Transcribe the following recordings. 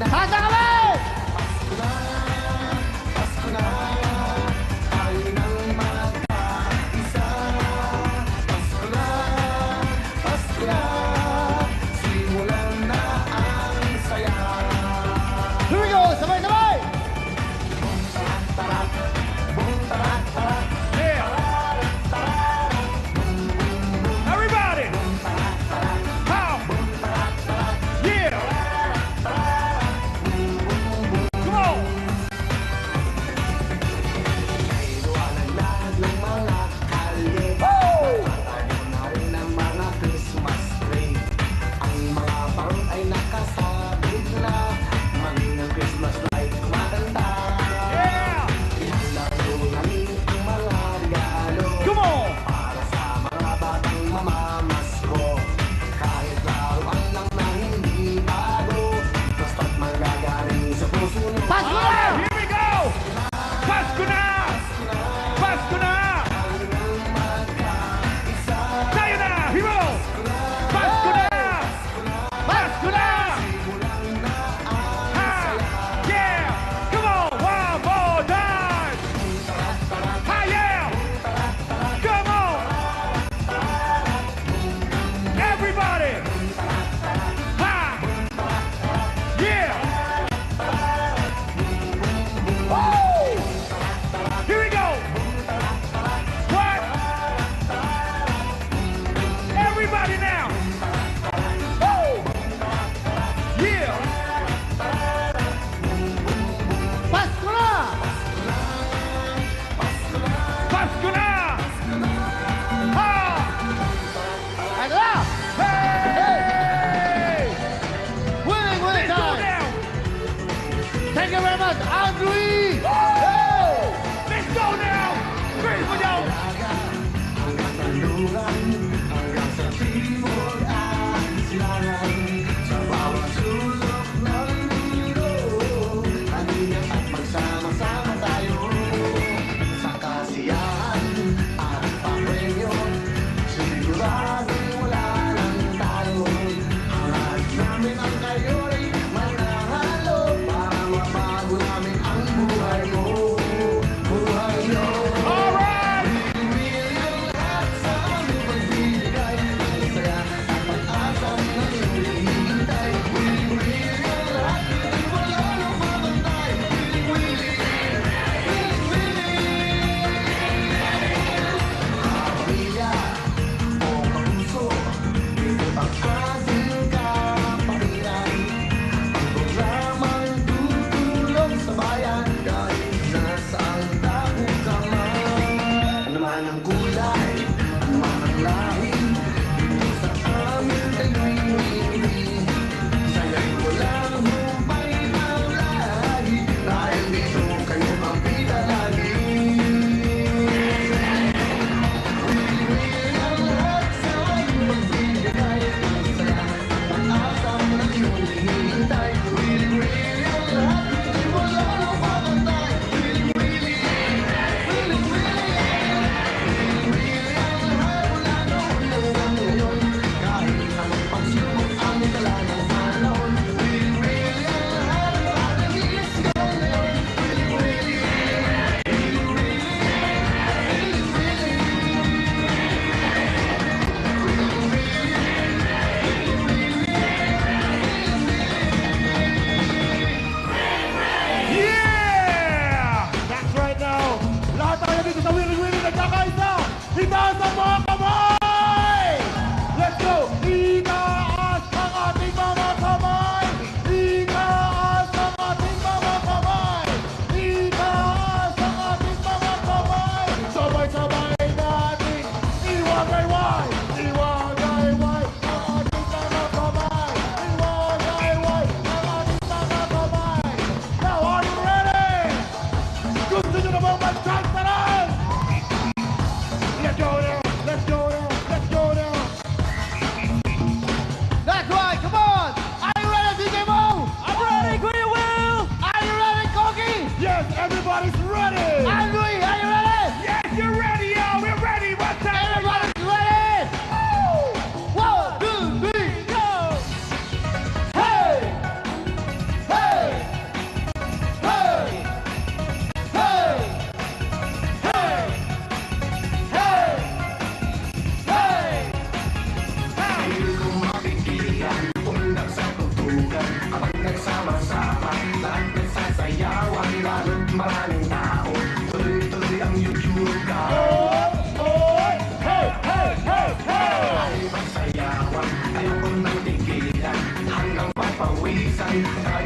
Handa kami! Here we go! Sabay-sabay! Yeah. Everybody. How? Yeah. Come on. Yeah. Come on. Pasko na! Here we go. Pasko na. Pasko na. Tayo na. Here we go. Pasko na. Pasko na. Ha. Yeah. Come on. One more time. Ha, yeah. Come on. Everybody. Ha. Yeah. Woo! Here we go. What? Everybody now. Woo! Yeah. Pasko na! Pasko na. Ha. Ano na? Hey. Winning Let's go time! now. Thank you very much, Andrew! Let's go now. Ready for y'all. Namin ang kayo ay mananalo para mabago namin ang buhay mo.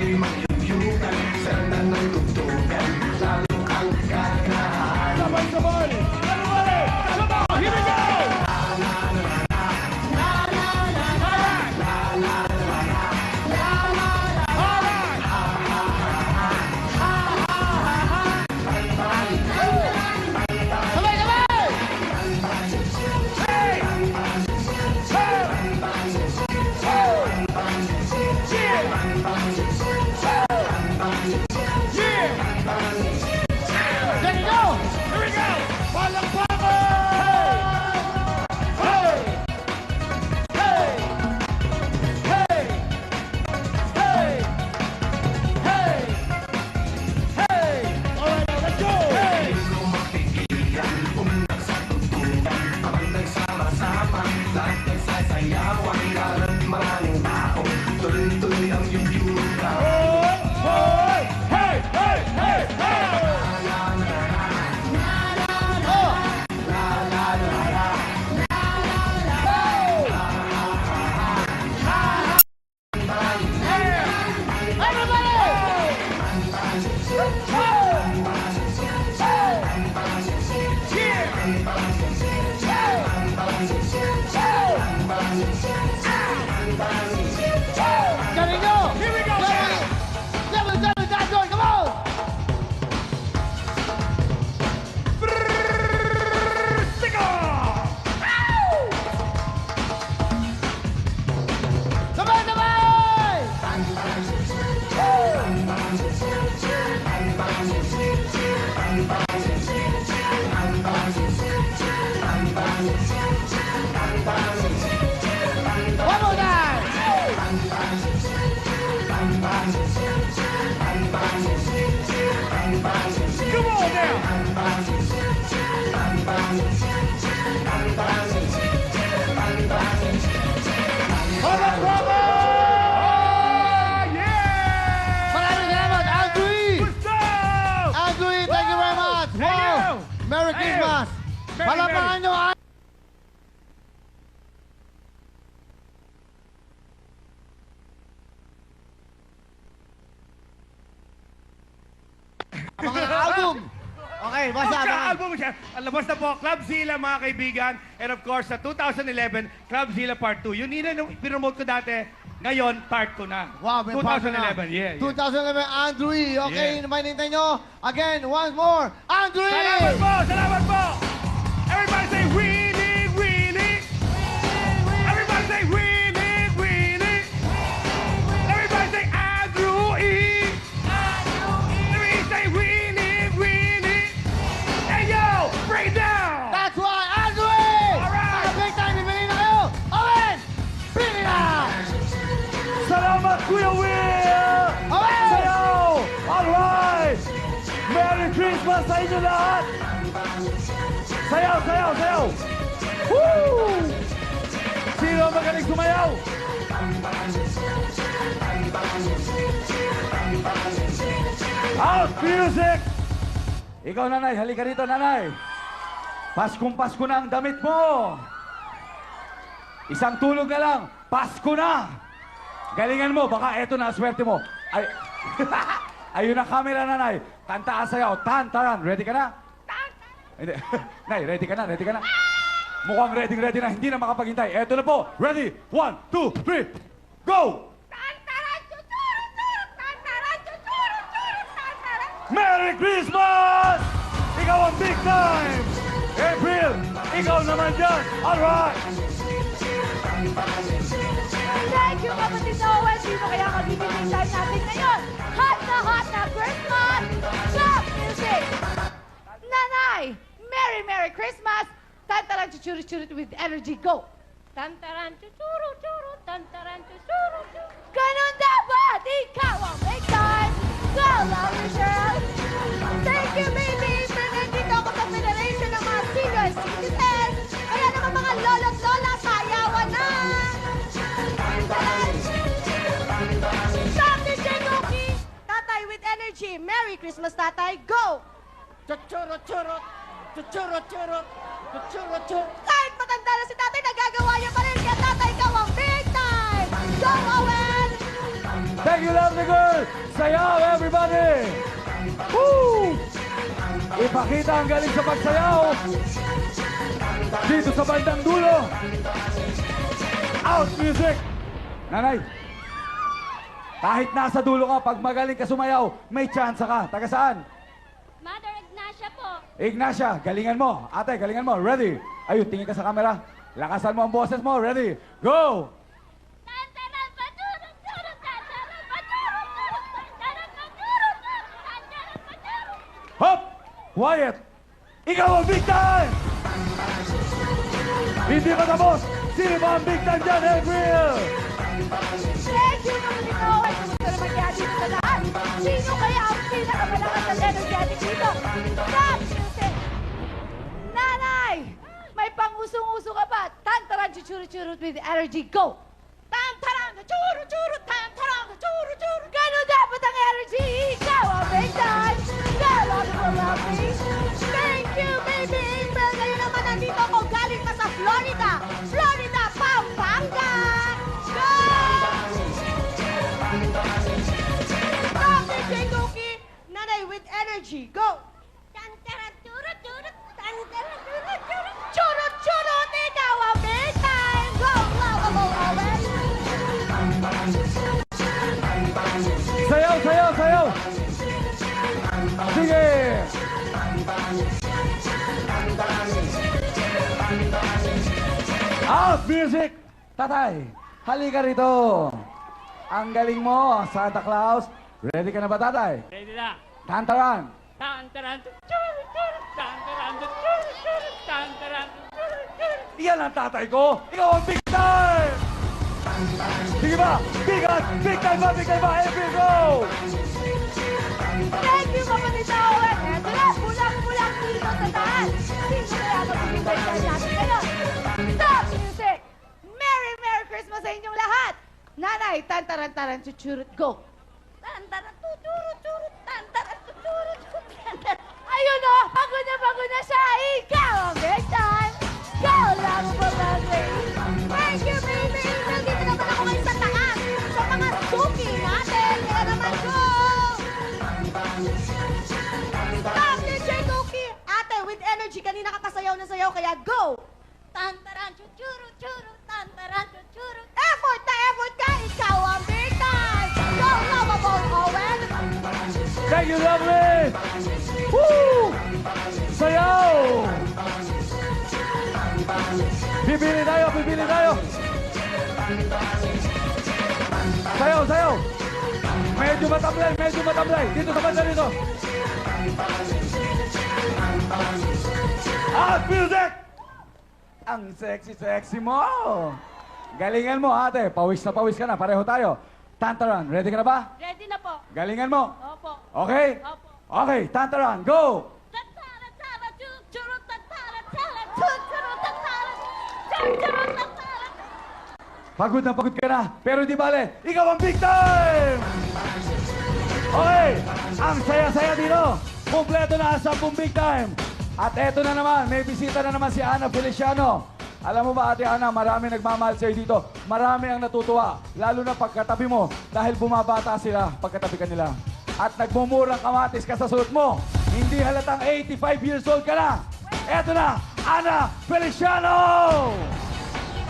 Sabay-sabay! Sabay! Sabay! Here we go! Galing nyo! Here we go, Level, level, level, that's on, come on! Stick on! Sabay, sabay! One more time! Come on now! Hold up, brother! Yeah! Maraming salamat, Andrew! Gusto! Andrew, thank you very much! Thank Wow! you. Merry Thank you. Christmas! Merry, Palapakan Merry. nyo, ang mga album! Okay, basta Ang abangan. album siya. Ang labas na po, Clubzilla mga kaibigan. And of course, sa 2011, Clubzilla Part 2. Yun yun yung pinomote ko dati. Ngayon, part ko na. Wow, may part na. 2011, yeah. 2011, Andrew. Okay, Yeah. mainintay nyo. Again, once more, Andrew! Salamat po! Salamat po! Everybody say, winning, winning! Everybody say, winning, winning! Everybody say, Andrew E! Everybody say, winning, winning! Hey, yo! Break it down! That's why, Andrew! Alright. Sa big time, bibili na kayo. Owen! Bili na! Salamat, Kuya Will! Owen! Sayaw! Alright! Merry Christmas sa inyo lahat! Sayaw, sayaw, sayaw! Woo! Sino ang magaling sumayaw? Out music! Ikaw, nanay, halika rito, nanay. Paskong Pasko na ang damit mo. Isang tulog na lang, Pasko na! Galingan mo, baka eto na ang swerte mo. Ay, ayun ang camera, nanay. Kanta ka sayaw, tantaran. Ready ka na? Hindi. Nay, ready ka na, ready ka na. Mukhang ready na, hindi na makapaghintay. Eto na po, ready? 1, 2, 3, go! Merry Christmas! Ikaw ang big time! April, ikaw naman dyan! Alright! Thank you, kapatid Owen. Sino kaya magiging time natin ngayon? Hot na Christmas! Club music! Nanay, Merry Christmas! Tantaran chuchuru-churu with energy, go! Tantaran chuchuru-churu, tantaran chuchuru-churu. Ganun dapat! Ikaw ang big time! Go, love you, Cheryl! Thank you, baby! Nandito ako sa Federation ng mga senior citizens! Kaya naman mga lolo't lola, sayawan na! Stop DJ Cookie! Tatay with energy! Merry Christmas, Tatay! Go! Chuchuro-churo! Chuchuro-churo! Chuchuro-churo! Kahit matanda na si Tatay, nagagawa niya pa rin. Kaya Tatay, ikaw ang big time! Go, Owen! Thank you, lovely girl! Sayaw, everybody! Woo! Ipakita ang galing sa pagsayaw. Dito sa bandang dulo. Out music! Nanay, kahit nasa dulo ka, pag magaling ka sumayaw, may chance ka. Taga saan? Mother Ignacia po. Ignacia, galingan mo. Ate, galingan mo. Ready? Ayun, tingin ka sa camera. Lakasan mo ang boses mo. Ready? Go! Tantaran, paturut, turut, tantaran, paturut, turut, tantaran, paturut, turut, tantaran, paturut. Hop! Quiet! Ikaw ang big time! Hindi pa tapos! Sino ba ang big time dyan, April? Thank you, kapatid Owen. Kumusta naman kaya dito sa lahat? Sino kaya ang pinakamalakas at energetic dito? Stop music! Nanay! May pang-usong-uso ka pa. Tantaran, chuchuru-churut with energy. Go! Tantaran, chuchuru-churut, tantaran, chuchuru-churut. Ganun dapat ang energy. Ikaw ang big time. Go, love. Thank you, baby April. Ngayon naman nandito ako galing pa sa Florida. Florida, Pampanga. Go! Dr. J. Cookie, Nanay with energy. Go! Tantaran, turut, turut, tantaran, turut, turut. Churut, churut, ikaw ang big time. Go, lovable Owen. Sayaw, sayaw, sayaw! Sige! Out music! Tatay, halika rito. Ang galing mo, Santa Claus. Ready ka na ba, tatay? Ready na. Tantaran. Tantaran, turut, turut, tantaran, turut, turut, tantaran, turut, turut. Iyan ang tatay ko. Ikaw ang big time! Sige ba? Big time ba? Big time ba? April, go! Thank you, kapatid Owen. Eto na, bulang-bulang dito sa taas. Sino kaya magbibigay tayo natin ngayon? Stop music! Merry Christmas sa inyong lahat! Nanay, tantaran-taran, chuchurut, go! Tantaran, tuturut, turut, tantaran, tuturut, turut, tantaran. Ayun o, pagod na siya. Ikaw ang big time. Go, lovable lovely. Thank you, baby. Nandito naman ako ngayon sa taas. Sa mga suki natin. Kaya naman go. Dr. J. Cookie. Ate, with energy. Kanina ka pa sayaw na sayaw. Kaya go. Tantaran, chuchurut, churut, tantaran, chuchurut. Effort na effort ka. Ikaw ang big time. Go, lovable Owen. Thank you, lovely! Woo! Sayaw! Pipili tayo, pipili tayo! Sayaw, sayaw! Medyo matablay, medyo matablay! Dito sa banda dito! Out music! Ang sexy mo! Galingan mo, ate. Pawis na pawis ka na. Pareho tayo. Tantaran, ready ka na ba? Ready na po. Galingan mo. Opo. Okay? Opo. Okay, Tantaran, go! Tantaran, taran, chuchurut, tantaran, taran, chuchurut, tantaran, chuchurut, tantaran. Pagod ka na, pero di bale, ikaw ang big time! Okay, ang saya-saya dito. Kompleto na ang 10 big time. At eto na naman, may bisita na naman si Ana Feliciano. Alam mo ba, Ate Ana, marami nagmamahal sa'yo dito. Marami ang natutuwa, lalo na pagkatabi mo dahil bumabata sila pagkatabi ka nila. At nagmumurang kamatis ka sa suot mo. Hindi halatang 85 years old ka na. Eto na, Ana Feliciano!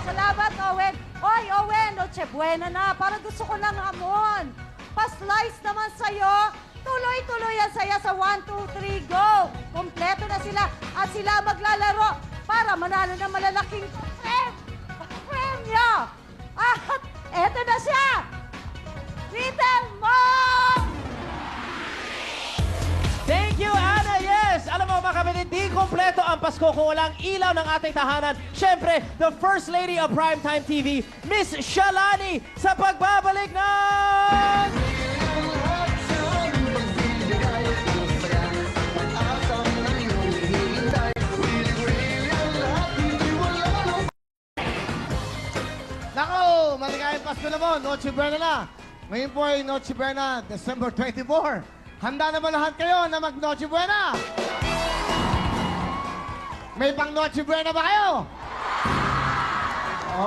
Salamat, Owen. Oy, Owen, Noche Buena na. Parang gusto ko ng hamon. Pa-slice naman sa'yo. Tuloy-tuloy ang saya sa 1, 2, 3, go! Kompleto na sila at sila maglalaro para manalo ng malalaking premyo. At eto na siya! Little Mo! Thank you, Ana. Yes! Alam mo, mga kapatid, di kompleto ang Pasko kung walang ilaw ng ating tahanan. Siyempre, the First Lady of Primetime TV, Miss Shalani, sa pagbabalik ng... Nako, maligayang Pasko na po. Noche Buena na. Ngayon po ay Noche Buena, December 24. Handa na ba lahat kayo na mag-Noche Buena? May pang Noche Buena ba kayo?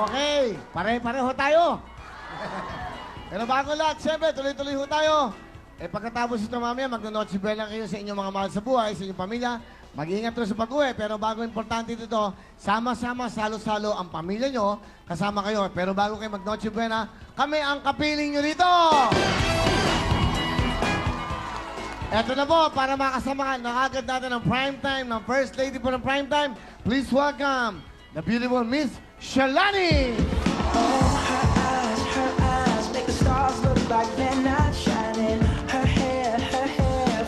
Okay, pare-pareho tayo. Pero bago lahat, siyempre, tuloy-tuloy ho tayo. Pagkatapos ito mamaya, magno-Noche Buena kayo sa inyong mga mahal sa buhay, sa inyong pamilya. Mag-iingat rin sa pag-uwi. Pero bago importante dito, sama-sama, salo-salo ang pamilya nyo. Kasama kayo. Pero bago kayo mag-Noche Buena, kami ang kapiling nyo dito! Eto na po, para makasamahan na agad natin ang primetime, ng First Lady po ng primetime. Please welcome the beautiful Miss Shalani! Her eyes make the stars look like they're not shining. Her hair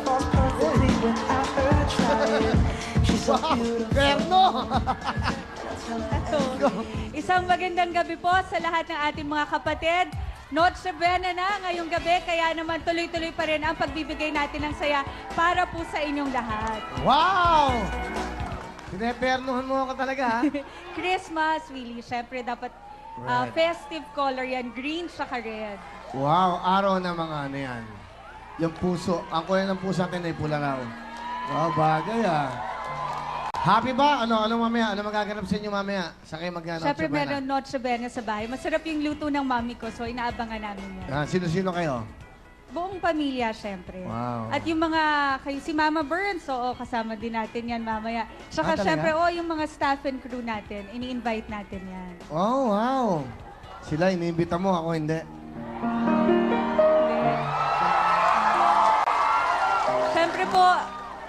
falls perfectly without her trying. She's so beautiful. Perno! Isang magandang gabi po sa lahat ng ating mga kapatid. Noche Buena na ngayong gabi, kaya naman tuloy-tuloy pa rin ang pagbibigay natin ng saya para po sa inyong lahat. Wow! Sinepernuhan mo ako talaga, ha? Christmas, Willie, syempre dapat festive color yan, green saka red. Wow, araw na mga ano yan. Yung puso, ang kulay ng puso natin ay pula raw. Wow, bagay ah. Happy ba? Ano mamaya? Ano magaganap sa inyo mamaya? Sa kayo mag-Noche Syempre Buena? meron Noche Buena sa bahay. Masarap yung luto ng mami ko, so inaabangan namin yan. Sino-sino kayo? Buong pamilya, syempre. Wow. At yung mga, si Mama Burns, oo, kasama din natin yan mamaya. Saka talaga? syempre, yung mga staff and crew natin, ini-invite natin yan. Oh, wow. Sila, iniimbita mo, ako hindi.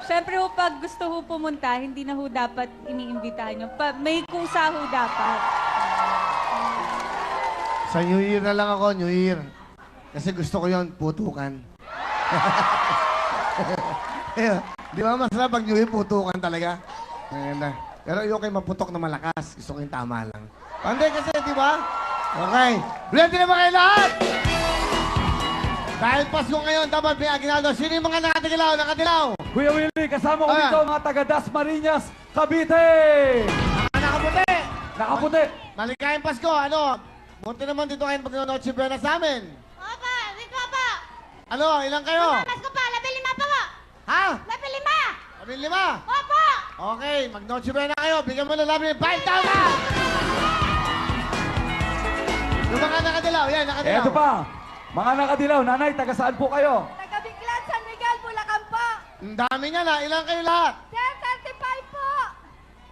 Siyempre ho, pag gusto ho pumunta, hindi na ho dapat iniimbitahan nyo. May kusa ho dapat. Sa New Year na lang ako, New Year. Kasi gusto ko yon putukan. Di ba masarap pag New Year, putukan talaga? Maganda. Pero yung kayo maputok na malakas. Gusto ko yung tama lang. Panday kasi, di ba? Okay. Ready na ba kayo lahat? Dahil Pasko ngayon, dapat may aginaldo. Sino yung mga nakadilaw? Kuya Willie, kasama ko Ayan. dito mga taga Dasmariñas, Cavite! Nakaputi! Nakaputi! Maligayang Pasko, ano? Buti naman dito kayo mag-Noche Buena sa amin. Opo, dito po. Ano, ilang kayo? Mamas ko pa, 15 po. Ha? 15! 15? Opo! Okay, mag-Noche Buena kayo. Bigyan mo na labi ng 5,000! Yung mga nakadilaw, yan, nakadilaw. Eto pa, mga nakadilaw, nanay, taga saan po kayo? Taga-Biclan, San Miguel, Bulacan po. Ang dami niya na. Ilang kayo lahat? 35 po.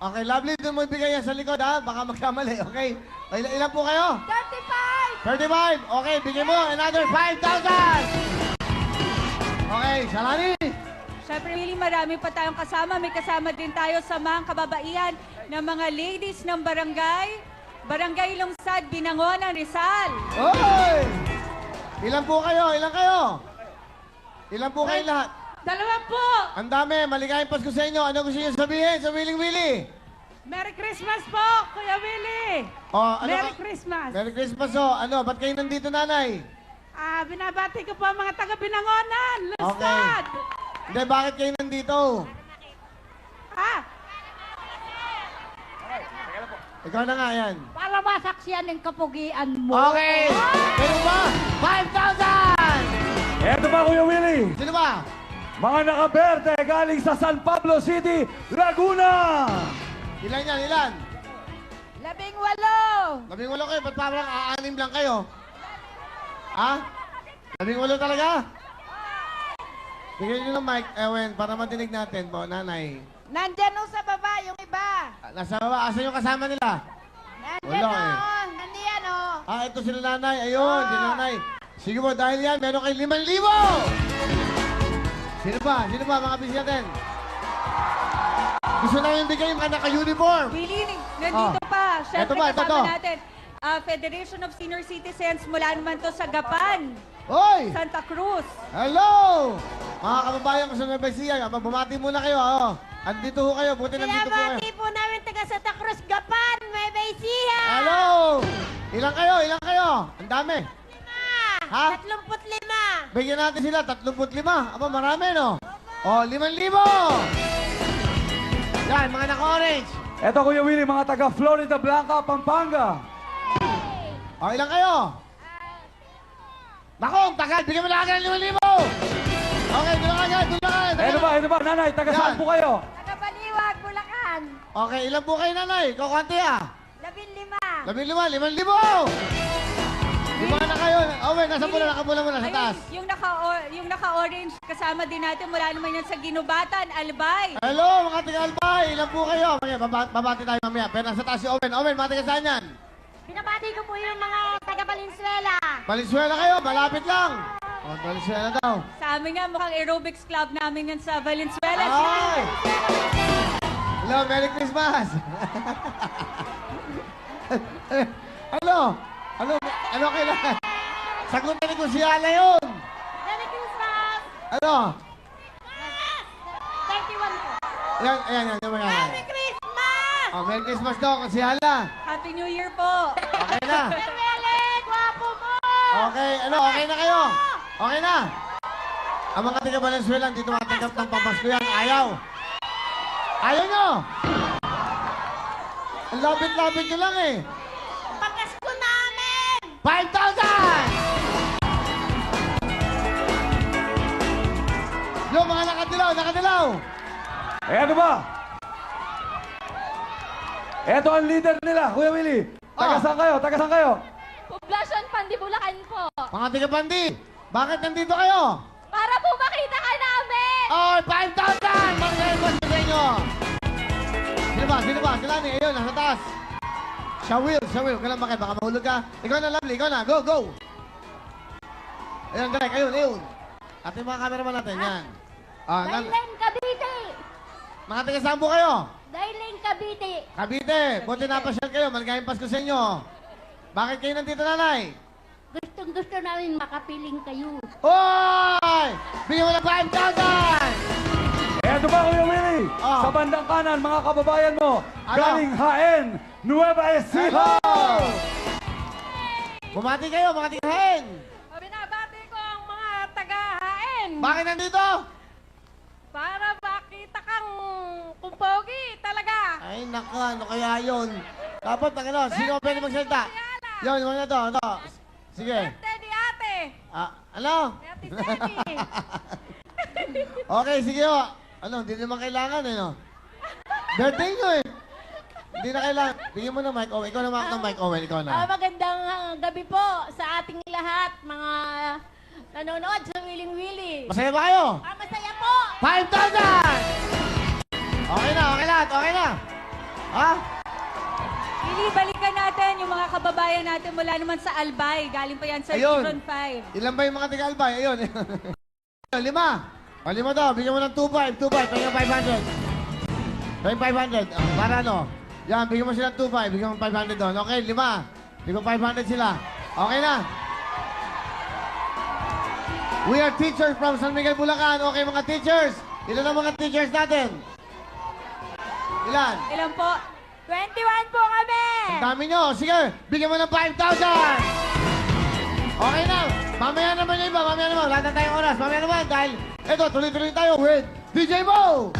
Okay, lovely. Doon mo ibigay yan sa likod, ha? Baka magkamali, okay? Ilan po kayo? 35. 35. Okay, bigyan mo another 5,000! Okay, Shalani. Siyempre, Willie, marami pa tayong kasama. May kasama din tayo sa mga kababaihan ng mga ladies ng barangay. Barangay Lungsad, Binangonan, Rizal. Oy! Ilan po kayo? Ilan kayo? Ilan po kayo lahat? 2 po. Ang dami. Maligayang Pasko sa inyo. Ano gusto niyo sabihin sa Willing Willie? Merry Christmas po, Kuya Willie. Oh, ano Merry ka- Christmas. Merry Christmas, oh. Ano, ba't kayo nandito, nanay? Binabati ko po ang mga taga Binangonan, Okay. Lungsad. Hindi, bakit kayo nandito? Ikaw na nga, yan. Para masaksiyan ng kapugian mo. Okay! Pero ba? 5,000! Eto pa, Kuya Willie, Sino ba? mga nakaberde galing sa San Pablo City, Laguna! Ilan yan? Ilan? 18. 18 kayo. Ba't parang aanim lang kayo? Ha? 18 talaga? Bigyan nyo ng mic, Ewen, para matinig natin po, nanay. Nandyan o sa baba yung iba. Nasa baba, asan yung kasama nila? Nandyan Wala o. eh. Nandiyan o. Ito sila nanay. Ayun, si nanay. Sige po, dahil yan, meron kayo 5,000! Sino ba? Sino ba, mga busy natin? Gusto namin bigay yung mga naka-uniform. Willie, nandito pa. Siyempre, Eto ba, ito kasama to. natin. Federation of Senior Citizens mula naman to sa Gapan, Hoy! Santa Cruz. Hello! Mga kababayan ko sa Nueva Ecija, bumati muna kayo, oh. Andito ho kayo, buti nandito po kayo. Pinabati po namin taga Santa Cruz, Gapan, Nueva Ecija. Hello! Ilang kayo? Ilang kayo? Ang dami. Ha? 35. Bigyan natin sila, 35. Aba, marami, no? Oh, 5,000! Yan, mga naka-orange. Eto, Kuya Willie, mga taga Florida Blanca, Pampanga. Oh, ilang kayo? Nako, ang tagal. Bigyan mo na agad ng 5,000. Okay, doon lang agad, doon lang agad. Eto ba, nanay, taga saan Yan. po kayo? Taga Baliwag, Bulacan. Okay, ilan po kayo, nanay? Ikaw, kanti, ah. 15. 15,000, 5,000. Owen. Yung mga Owen, nasa pula, nakapula muna sa taas. Ayun, yung naka-orange, kasama din natin mula naman yan sa Ginubatan, Albay. Hello, mga taga-Albay. Ilan po kayo? Mamaya, babati tayo mamaya. Pero nasa taas si Owen. Owen, mga taga saan yan? Binabati ko po yung mga taga Valenzuela. Valenzuela kayo, malapit lang. O, Valenzuela daw. Sa amin nga, mukhang aerobics club namin yan sa Valenzuela. Ay! Hello, Merry Christmas! Ano kailangan? Sagutin ko si Ana yun! Merry Christmas! Ano? 31 po. Ayan, yung mga yan. Christmas! Oh, Merry Christmas daw, si Hala. Happy New Year po. Okay na. Merwele, guwapo mo! Okay, okay na kayo? Okay na? Ang mga taga Valenzuela, hindi tumatanggap ng pamasko yan. Ayaw. Ayaw nyo! Ang lapit-lapit nyo lang eh. Pagkasko namin! 5,000! Yung mga nakadilaw! Eh ano ba? Eto ang leader nila, Kuya Willie. Taga saan kayo? Taga saan kayo? Poblacion Pandibulacan po. Mga taga-Pandi, bakit nandito kayo? Para po makita ka namin! Oh, 5,000! Mga po sa inyo! Sino ba? Sila ni, ayun, nasa taas. Shawil, kailan bakit? Baka mahulog ka. Ikaw na, Lovely, ikaw na, go! Ayun, direct, ayun. At yung mga cameraman natin, yan. Dailing Cavite! Mga taga-saan po kayo? Dailing Cavite! Cavite, buti napasyal kayo, maligayang Pasko sa inyo. Bakit kayo nandito, nanay? Gustong-gusto namin makapiling kayo. Hoy! Bigyan mo na 5,000! Eto ba, Kuya Willie? Oh. Sa bandang kanan, mga kababayan mo, Ano? galing Haen, Nueva Ecija! Bumati kayo, mga tigahin! Binabati ko ang mga taga-hain. Bakit nandito? Para makita kang kumpogi talaga. Ay, naka, ano kaya yun? Dapat, sino pwede magsalita? Yun, ano to? Sige. Birthday ni ate. Ano? Ate Semi. Okay, sige ho. Hindi naman kailangan no? Birthday nyo eh. Hindi na kailangan. Bigyan mo ng mic, Owen. Ikaw na ng mic, Owen. Ikaw na. Magandang gabi po sa ating lahat, mga nanonood sa Willing Willy. Masaya ba kayo? Masaya po! 5,000! Okay na. Ha? Ili, balikan natin yung mga kababayan natin mula naman sa Albay. Galing pa yan sa Ayun. Region 5. Ilan ba yung mga taga-Albay? Ayun. 5. O, 5 daw. Bigyan mo ng 2,500. 2,500. Bigyan 500. Bigyan 500. Para ano? Yan, bigyan mo sila ng 2,500. Bigyan mo 500 doon. Okay, 5. Bigyan mo 500 sila. Okay na. We are teachers from San Miguel, Bulacan. Okay, mga teachers. Ilan ang mga teachers natin? Ilan? Ilan po? 21 po kami! Ang dami nyo. Sige, bigyan mo ng 5,000. Okay na. Mamaya naman yung iba. Wala na tayong oras. Mamaya naman dahil eto, tuloy-tuloy tayo with DJ Mo.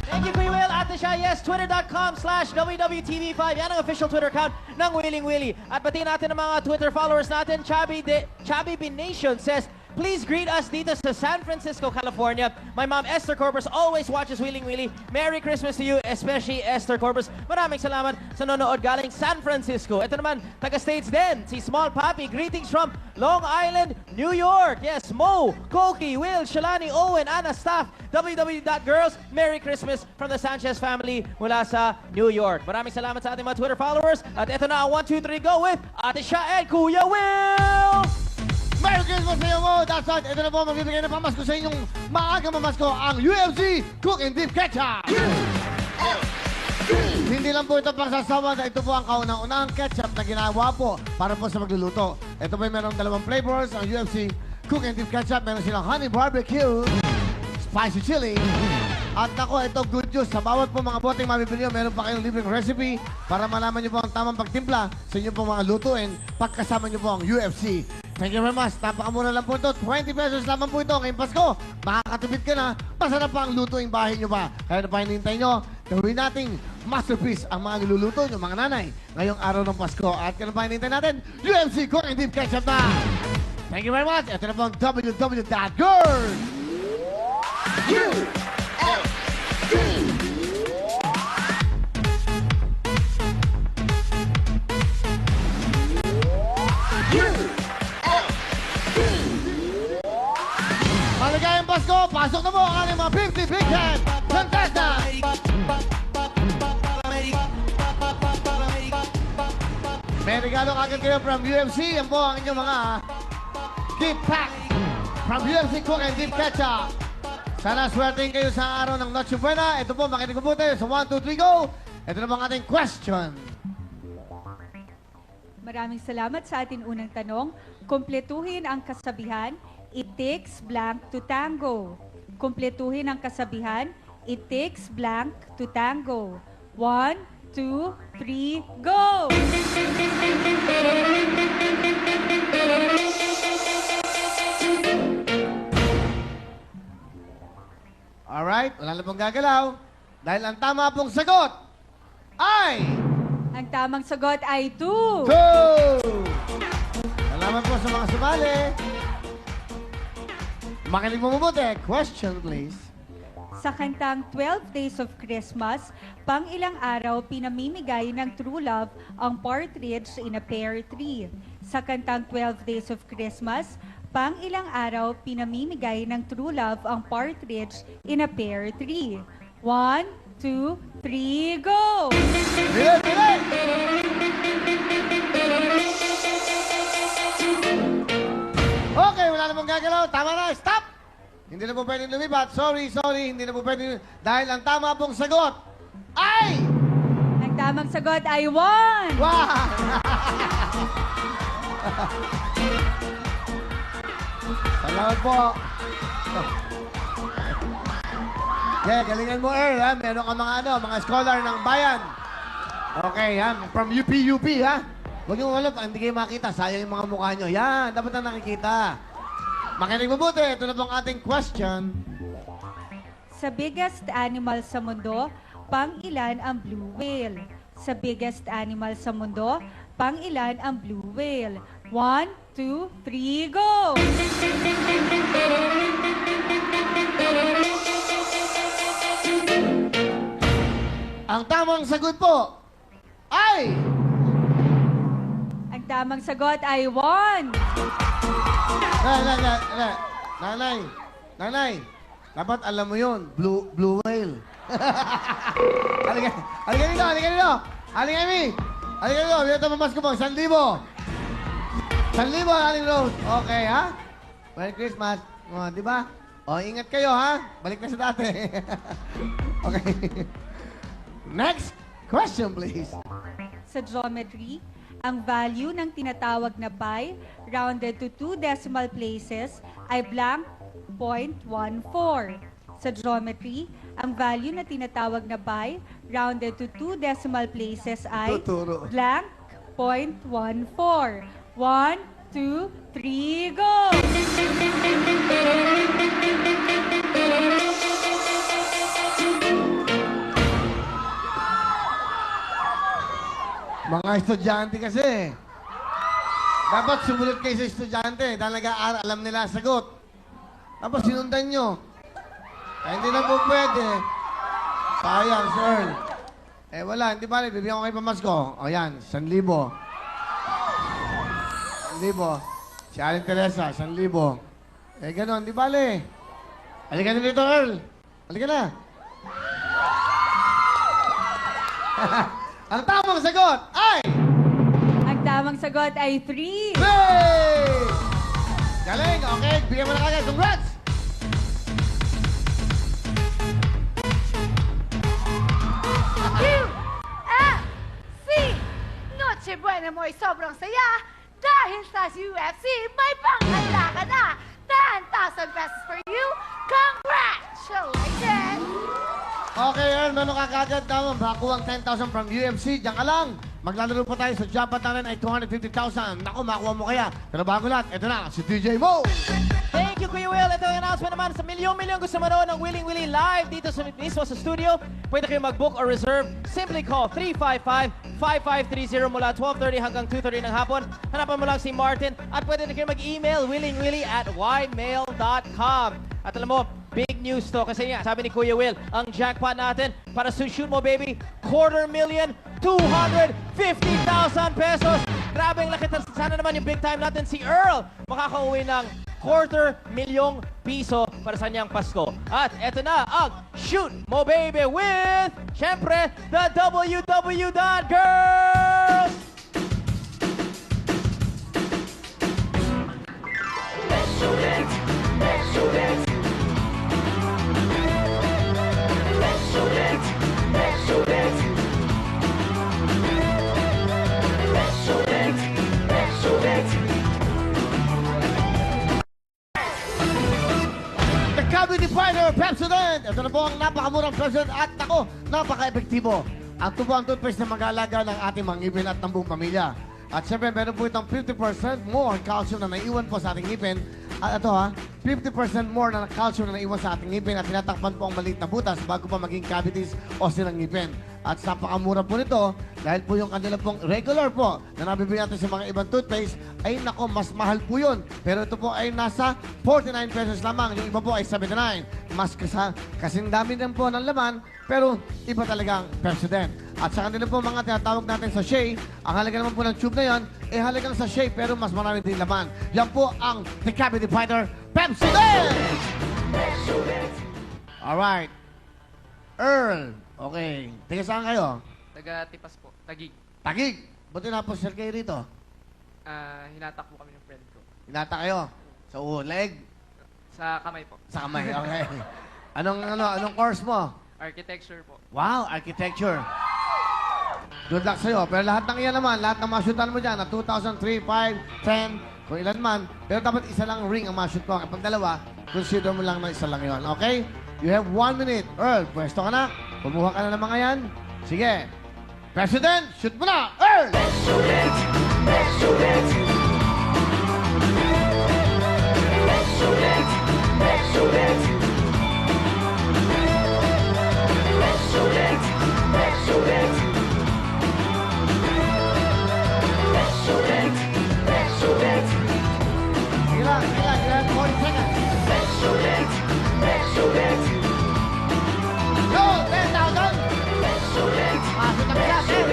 Thank you, Kuya Will. Ate Shah, yes, twitter.com/WWTV5. Yan ang official Twitter account ng Willing Willy. At pati natin ang mga Twitter followers natin. Chubby Bin Nation says, please greet us dito sa San Francisco, California. My mom, Esther Corbus, always watches Willing Willy. Merry Christmas to you, especially Esther Corbus. Maraming salamat sa nanonood galing San Francisco. Ito naman, taga-States din, si Small Papi. Greetings from Long Island, New York. Yes, Mo, Koki, Will, Shalani, Owen, Anna, staff, www.girls. Merry Christmas from the Sanchez family mula sa New York. Maraming salamat sa ating mga Twitter followers. At ito na ang 1, 2, 3, go with Ate Shah and Kuya Will! Merry Christmas sa iyo mo. That's right. Ito na po, magbibigay ng pamasko sa inyong maagang mamasko, ang UFC Cook and Dip Ketchup. Hindi lang po ito pang sasawa, ito po ang kaunang-unahang ketchup na ginawa po para po sa magluluto. Ito po mayroong 2 flavors, ang UFC Cook and Dip Ketchup. Meron silang honey barbecue, spicy chili, at nako, ito good news. Sa bawat po mga boteng mabibili nyo, meron pa kayong libreng recipe para malaman nyo po ang tamang pagtimpla sa inyong po mga lutuin pagkasama nyo po ang UFC. Thank you very much. Napakamura lang po ito. 20 pesos lamang po ito. Ngayong Pasko, makakatipid ka na. Masarap pa ang lutuing bahay nyo ba? Kaya na pa hinihintay nyo, gawin nating masterpiece ang mga niluluto nyo, mga nanay, ngayong araw ng Pasko. At kaya na pa hinihintay natin, UFC Cook and Dip Ketchup na! Thank you very much. Ito na po ang www.girl. pamasko, pasok na mo ang ating mga 50 Big Head contestants! May regalo kagad kayo from UFC. Yan po ang inyong mga gift pack from UFC Cook and Deep Ketchup. Sana swertein kayo sa araw ng Noche Buena. Ito po, makinig po tayo sa 1, 2, 3, go! Ito na ang ating question. Maraming salamat sa ating unang tanong. Kumpletuhin ang kasabihan, it takes blank to tango. Kumpletuhin ang kasabihan, it takes blank to tango. 1, 2, 3, go! Alright, wala na pong gagalaw. Dahil ang tama pong sagot ay... Ang tamang sagot ay 2. 2! Salamat po sa mga sumali. Makinig mo mabuti. Question, please. Sa kantang 12 Days of Christmas, pang ilang araw pinamimigay ng true love ang partridge in a pear tree. Sa kantang 12 Days of Christmas, pang ilang araw pinamimigay ng true love ang partridge in a pear tree. 1, 2, 3, go! Bilis, bilis! Okay, wala na pong gagalaw. Tama na, stop! Hindi na po pwedeng lumipat. Sorry, hindi na po pwedeng... Dahil ang tama pong sagot ay... Ang tamang sagot ay 1. Wow! Salamat po. Okay, galingan mo, Earl, ha? Meron ka mga scholar ng bayan. Okay, ha? From UP, ha? Huwag yung hindi kayo makita. Sayang yung mga mukha nyo. Yan, dapat na nakikita. Makinig mabuti. Ito na pong ating question. Sa biggest animal sa mundo, pang-ilan ang blue whale? Sa biggest animal sa mundo, pang-ilan ang blue whale? 1, 2, 3, go! Ang tamang sagot po ay... Ang tamang sagot ay 1. Nanay, dapat alam mo yun, blue whale. Halika dito. Halika dito, dito mamasko po, 1,000. 1,000, Aling Rose. Okay, ha? Merry Christmas. O, di ba? O, ingat kayo, ha? Balik na sa dati. Okay. Next question, please. Sa geometry, ang value ng tinatawag na pi rounded to 2 decimal places ay blank 0.14. Sa geometry, ang value na tinatawag na pi rounded to 2 decimal places ay Tuturo. blank 0.14. 1, 2, 3, go! Mga estudyante kasi. Dapat sumunod kayo sa estudyante dahil nag-aaral, alam nila ang sagot. Tapos sinundan nyo. Ay, hindi na po pwede. Sayang, sir. Eh, wala. Hindi bali. Bibigyan ko kayo pamasko. O, yan. 1,000. 1,000. Si Aling Teresa, 1,000. Eh, gano'n. Di bali. Halika na dito, Earl. Halika na. Ang tamang sagot ay... Ang tamang sagot ay 3. Hey! Galing, okay. Bigyan mo na kagad. Congrats! UFC! Noche Buena mo ay sobrang saya dahil sa UFC may panghanda ka na! 10,000 pesos for you! Congratulations! Okay, Earl, meron ka kagad naman. Makakuha ang 10,000 from UFC. Diyan ka lang. Maglalaro pa tayo sa jackpot natin ay 250,000. Naku, makuha mo kaya. Pero bago lahat, ito na, si DJ Mo. Thank you, Kuya Will. Ito yung announcement naman sa milyong-milyong gusto manood ng Willing Willie live dito sa mismo sa studio. Pwede kayo mag-book or reserve. Simply call 355-5530 mula 12:30 hanggang 2:30 ng hapon. Hanapan mo lang si Martin at pwede na kayo mag-email willingwillie@ymail.com. At alam mo, big news to kasi nga, sabi ni Kuya Will, ang jackpot natin para sa Shoot Mo Baby, 250,000 pesos. Grabe ang laki. Sana naman yung big time natin si Earl makakauwi ng 250,000 piso para sa niyang Pasko. At eto na ang Shoot Mo Baby with, syempre, the WW.Girls! The Cavity Fighter Pepsodent! Ito na po ang napakamurang Pepsodent at ako, napaka-epektibo. Ang tubo ang toothpaste na mag-aalaga ng ating mga ngipin at ng buong pamilya. At syempre, meron po itong 50% more calcium na naiwan po sa ating ngipin. At ito 50% more na calcium na naiwan sa ating ngipin at tinatakpan po ang maliit na butas bago pa maging cavities o silang ngipin. At napakamura po nito dahil po yung kanila pong regular po na nabibili natin sa mga ibang toothpaste ay nako, mas mahal po yun. Pero ito po ay nasa 49 pesos lamang. Yung iba po ay 79. Mas kasing dami din po ng laman pero iba talagang Pepsodent. At sa kanila po mga tinatawag natin sa sachet, ang halaga naman po ng tube na yon ay halagang sa sachet pero mas marami din laman. Yan po ang The Cavity Fighter Pepsodent! Alright. Earl. Okay. Tiga saan kayo? Taga Tipas po. Tagig. Tagig. Buti na po sir kayo rito. Hinatak po kami ng friend ko. Hinata kayo. Sa leg? Sa kamay po. Sa kamay. Okay. Anong course mo? Architecture po. Wow, architecture. Good luck sa'yo. Pero lahat ng iyan naman, lahat ng ma-shootan mo dyan, na 2,000, 3, 5, 10, kung ilan man, pero dapat isa lang ring ang ma-shoot mo. Kapag dalawa, consider mo lang na isa lang yon. Okay? You have 1 minute. Earl, pwesto ka na. Kumuha ka na ng mga yan. Sige. President, shoot mo na! Earl! Sige lang, 40 seconds. Go! 10,000! Pasok na kaya, sir!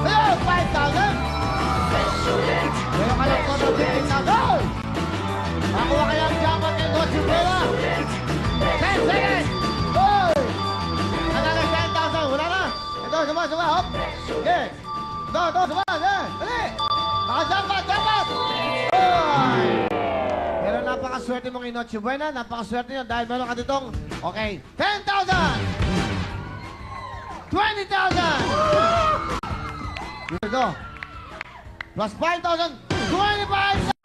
Hello, 5,000! Pero ka lang po na 15,000! Makuha kaya ang jackpot ng Noche Buena! 10 seconds! Hoy! Another 10,000! Wala na! Ito, suma! Hop! Okay! Ito, suma! Dali! Naka-jackpot! Hoy! Pero napakaswerte mo kay Noche Buena. Napakaswerte nyo dahil meron ka ditong, okay, 10,000! 20,000! Dito. Plus 5,000, 25,000!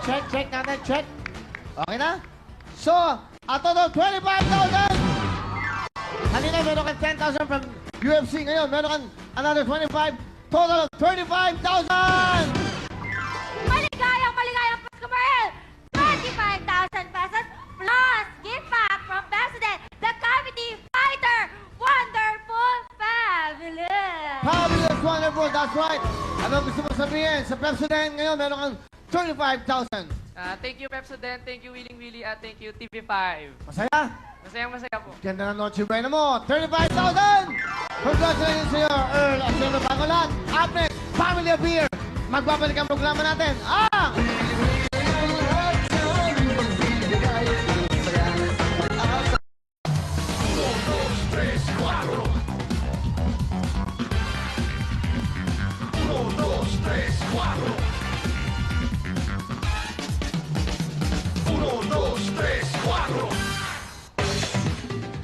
Check natin, check. Okay na? So, a total 25,000! Kanina meron kang 10,000 from UFC. Ngayon, meron kang another 25. Total of 35,000! Maligayang Pasko Marel! 25,000 pesos plus gift pack from President, the Cavity Fighter, Wonderful Fabulous! Fabulous, wonderful, that's right. Ano gusto mo sabihin? Sa Pepsodent ngayon, meron kang 35,000. Thank you, Pepsodent. Thank you, Willing Willie. At thank you, TV5. Masaya? Masaya po. Ganda ng Noche Buena mo. 35,000! Congratulations sa iyo, Earl. At siyempre bago lahat, up next, Family of Beer. Magbabalik ang programa natin.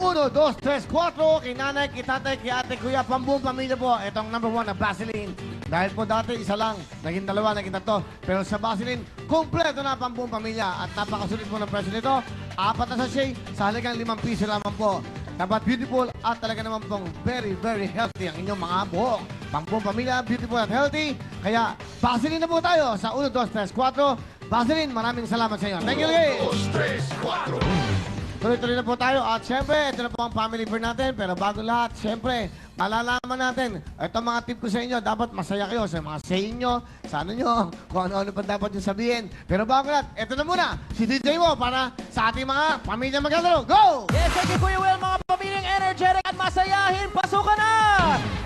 Uno, dos, tres, cuatro. Kay nanay, kay tatay, kay ate, kuya, pambuong pamilya po. Itong number 1 na Vaseline. Dahil po dati isa lang, naging dalawa, naging tatlo. Pero sa Vaseline, kumpleto na pambuong pamilya. At napakasulit po ng presyo nito. 4 na sachet, sa halagang 5 piso lamang po. Dapat beautiful at talaga naman pong very, very healthy ang inyong mga buhok. Pambuong pamilya, beautiful at healthy. Kaya, Vaseline na po tayo sa 1, 2, 3, 4. Vaseline, maraming salamat sa inyo. Thank you, guys! 1, 2, 3, 4. Tuloy-tuloy na po tayo. At syempre, ito na po ang family fair natin. Pero bago lahat, syempre, malalaman natin. Ito mga tip ko sa inyo. Dapat masaya kayo sa mga saying nyo, sa ano nyo, kung ano-ano pa dapat nyo sabihin. Pero bago lahat, ito na muna, si DJ Mo para sa ating mga pamilya maglalaro. Go! Yes, thank you, Kuya Will. Mga pamilyang energetic at masayahin, pasukan na!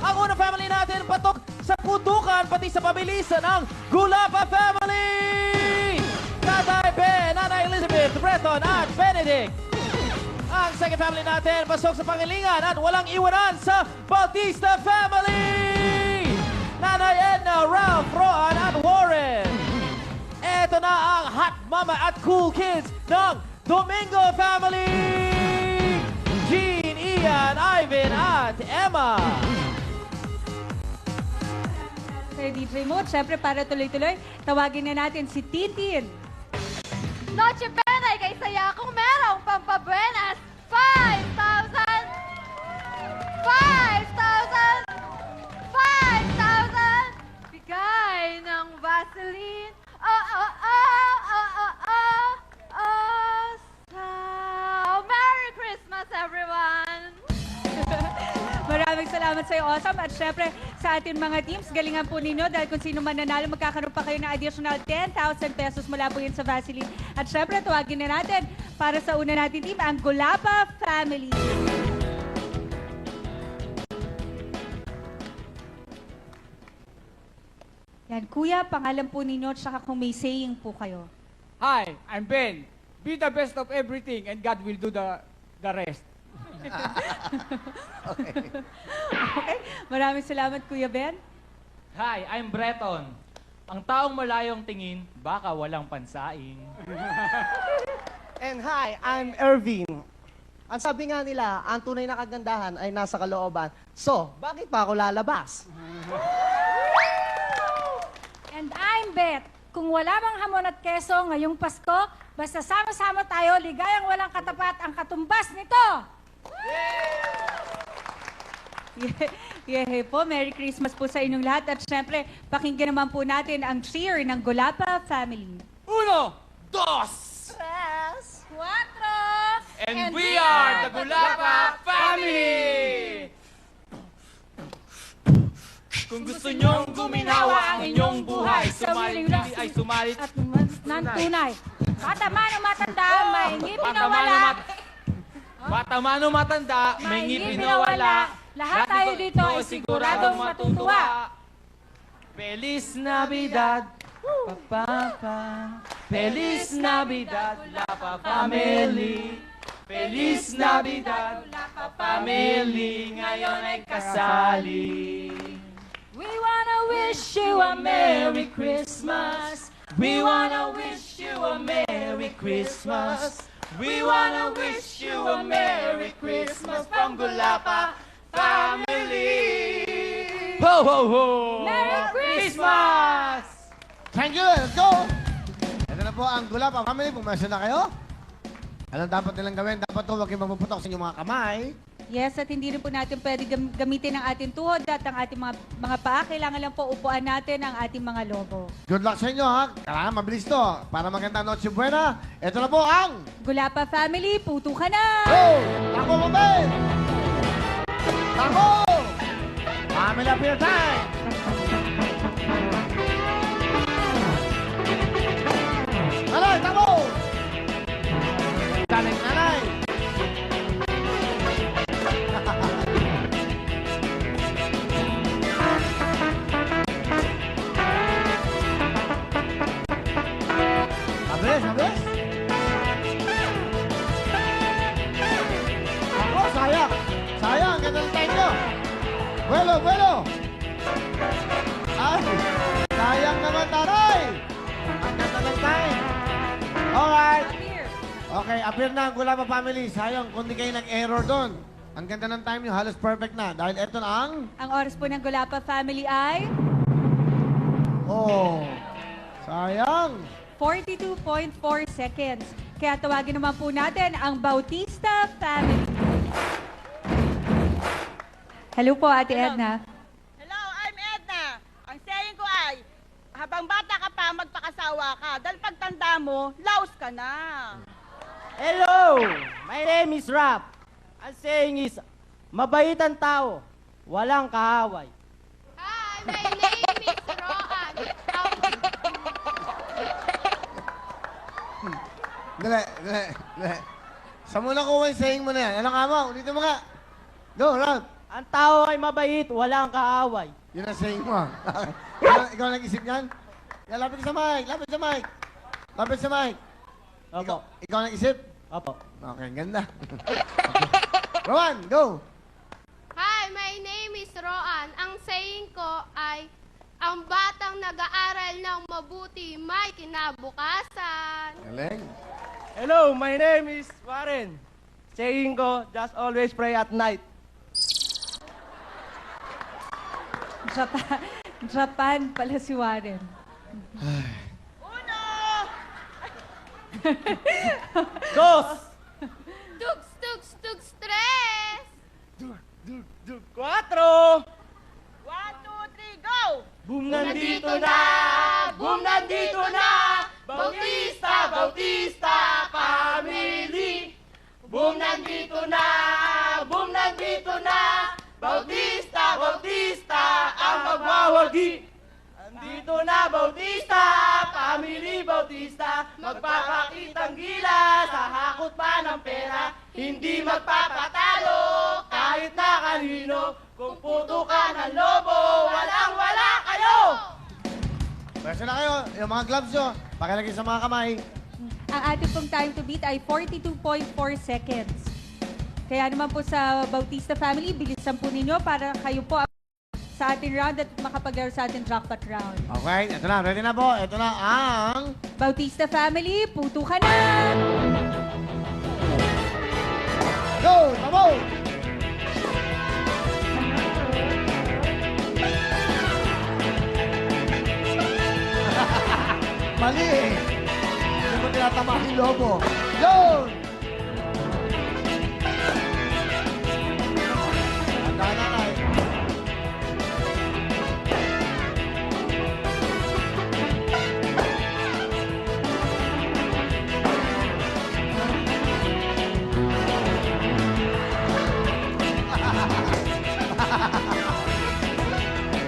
Ang unang family natin, patok sa putukan, pati sa pabilisan ng Gulapa Family! Tatay Ben, Nanay Elizabeth, Breton at Benedict. Ang second family natin, pasok sa pangilingan at walang iwanan sa Bautista Family! Nanay Edna, Ralph, Roan at Warren. Ito na ang hot mama at cool kids ng Domingo Family! Jean, Ian, Ivan at Emma. Kay DJ Mo, syempre para tuloy-tuloy, tawagin na natin si Tintin. Noche Buena, kay saya kung merong pampabuenas. 5,000! 5,000! 5,000! Bigay ng Vaseline. Merry Christmas, everyone! Maraming salamat sa iyo, Awesome. At syempre, sa ating mga teams, galingan po ninyo dahil kung sino man nanalo, magkakaroon pa kayo ng additional 10,000 pesos mula po yun sa Vaseline. At syempre, tawagin na natin para sa una natin team, ang Gulapa Family. Yan, Kuya, pangalan po ninyo at saka kung may saying po kayo. Hi, I'm Ben. Be the best of everything and God will do the rest. Okay, maraming salamat, Kuya Ben. Hi, I'm Breton. Ang taong malayong tingin, baka walang pansaing. And hi, I'm Ervin. Ang sabi nga nila, ang tunay na kagandahan ay nasa kalooban. So, bakit pa ako lalabas? And I'm Beth. Kung wala mang hamon at keso ngayong Pasko, basta sama-sama tayo, ligayang walang katapat ang katumbas nito! Yeah po, Merry Christmas po sa inyong lahat. At syempre, pakinggan naman po natin ang cheer ng Gulapa Family. 1, 2, 4! And we are the Gulapa Family! Kung gusto nyong guminawa ang inyong buhay, sumalit ay sumalit. At ng tunay. Bata man o matanda, may ngipin na wala. Bata man o matanda, may ngipin na wala. Lahat tayo dito ay siguradong matutuwa. Feliz Navidad, Papa. Feliz Navidad, Lapa Family. Feliz Navidad, Lapa Family. Ngayon ay kasali. We wanna wish you a Merry Christmas. We wanna wish you a Merry Christmas. We wanna wish you a Merry Christmas from Gulapa Family. Ho, ho, ho! Merry Christmas! Thank you. Let's go. Ito na po ang Gulapa Family. Pumasya na kayo. Anong dapat nilang gawin? Dapat to, huwag kayong mapuputok sa inyong mga kamay. Yes, at hindi rin po natin pwede gamitin ang ating tuhod at ang ating mga paa. Kailangan lang po upuan natin ang ating mga lobo. Good luck sa inyo, ha? Kailangan mabilis to. Para maganda Noche Buena. Ito na po ang... Gulapa Family, puto ka na! Go! Tako mo, Ben! Tako! Family Appear Time! Nanay, tako! Galing nanay! Mabilis, mabilis! Ako, sayang! Sayang, ang ganda ng time nyo! Buelo, buelo! Ay, sayang naman, taray! Ang ganda ng time! Alright! Okay, appear na ang Gulapa Family. Sayang, kung di kayo nag-error doon. Ang ganda ng time nyo, halos perfect na. Dahil eto na ang... Ang oras po ng Gulapa Family ay... Oh, sayang! 42.4 seconds. Kaya tawagin naman po natin ang Bautista Family. Hello po, Ate Edna. Hello, I'm Edna. Ang saying ko ay, habang bata ka pa, magpakasawa ka. Dahil pagtanda mo, laos ka na. Hello! My name is Rap. Ang saying is, mabait ang tao, walang kaaway. Hi, my name is Roan. Dali. Saan mo nakuha yung saying mo na yan? Ano nga mo? Ulitin mo nga. Go, Rob. Ang tao ay mabait, walang kaaway. Yun ang saying mo. ikaw nag-isip yan? Yan, lapit sa mic. Lapit sa mic. Opo. Ikaw nag-isip? Opo. Okay, ganda. Rowan, go. Hi, my name is Roan. Ang saying ko ay, ang batang nag-aaral ng mabuti may kinabukasan. Galing. Hello, my name is Warren. Saying ko, just always pray at night. Japan pala si Warren. Dos! Tugs, tres! Cuatro! 1, 2, 3, go! Boom, nandito na! Boom, nandito na! Bautista family! Boom, nandito na! Boom, nandito na! Bautista ang magwawagi! Andito na Bautista, family Bautista, magpapakitang gila sa hakot pa ng pera, hindi magpapatalo kahit na kanino, kung putukan ng lobo, walang-wala kayo! Pwede na kayo. Yung mga gloves nyo, pakilagay sa mga kamay. Ang ating pong time to beat ay 42.4 seconds. Kaya naman po sa Bautista family, bilisan po ninyo para kayo po sa ating round at makapaglaro sa ating jackpot round. Okay, ito na. Ready na po. Ito na ang... Bautista family, puto ka na! Go! Tabo! Mali eh. Hindi mo tinatamaan yung lobo. Yun! Tanda na tayo.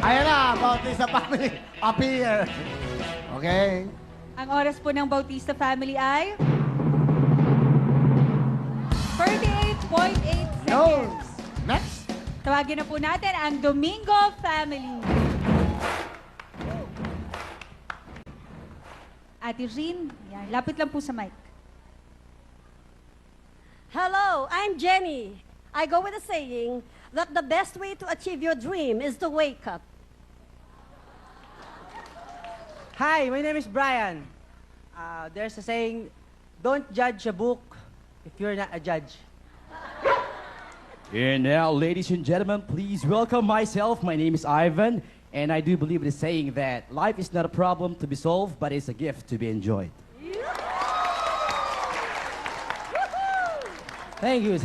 Ayan na, Bautista family. Appear. Okay. Ang oras po ng Bautista family ay 38.8 seconds. Next. Tawagin na po natin ang Domingo family. Ate Jean, yan, lapit lang po sa mic. Hello, I'm Jenny. I go with a saying that the best way to achieve your dream is to wake up. Hi, my name is Brian. There's a saying, don't judge a book if you're not a judge. And now, ladies and gentlemen, please welcome myself. My name is Ivan, and I do believe in the saying that life is not a problem to be solved, but it's a gift to be enjoyed. Thank you.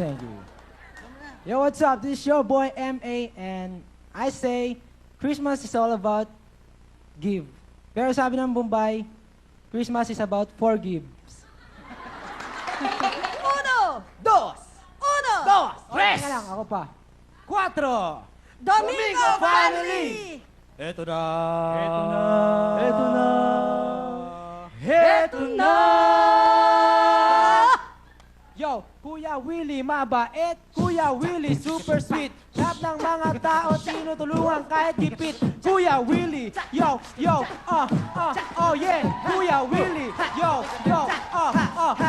Yo, what's up? This is your boy M.A. and I say, Christmas is all about give. Pero sabi ng Bombay, Christmas is about forgives. Uno! Dos! Uno! Dos! Tres! Teka lang, ako pa. Cuatro! Domingo family! Eto na! Eto na! Eto na! Eto na! Yo, Kuya Willie mabait, Kuya Willie super sweet. Lahat ng mga tao tinutulungan kahit gipit. Kuya Willie, yo, oh yeah. Kuya Willie, yo,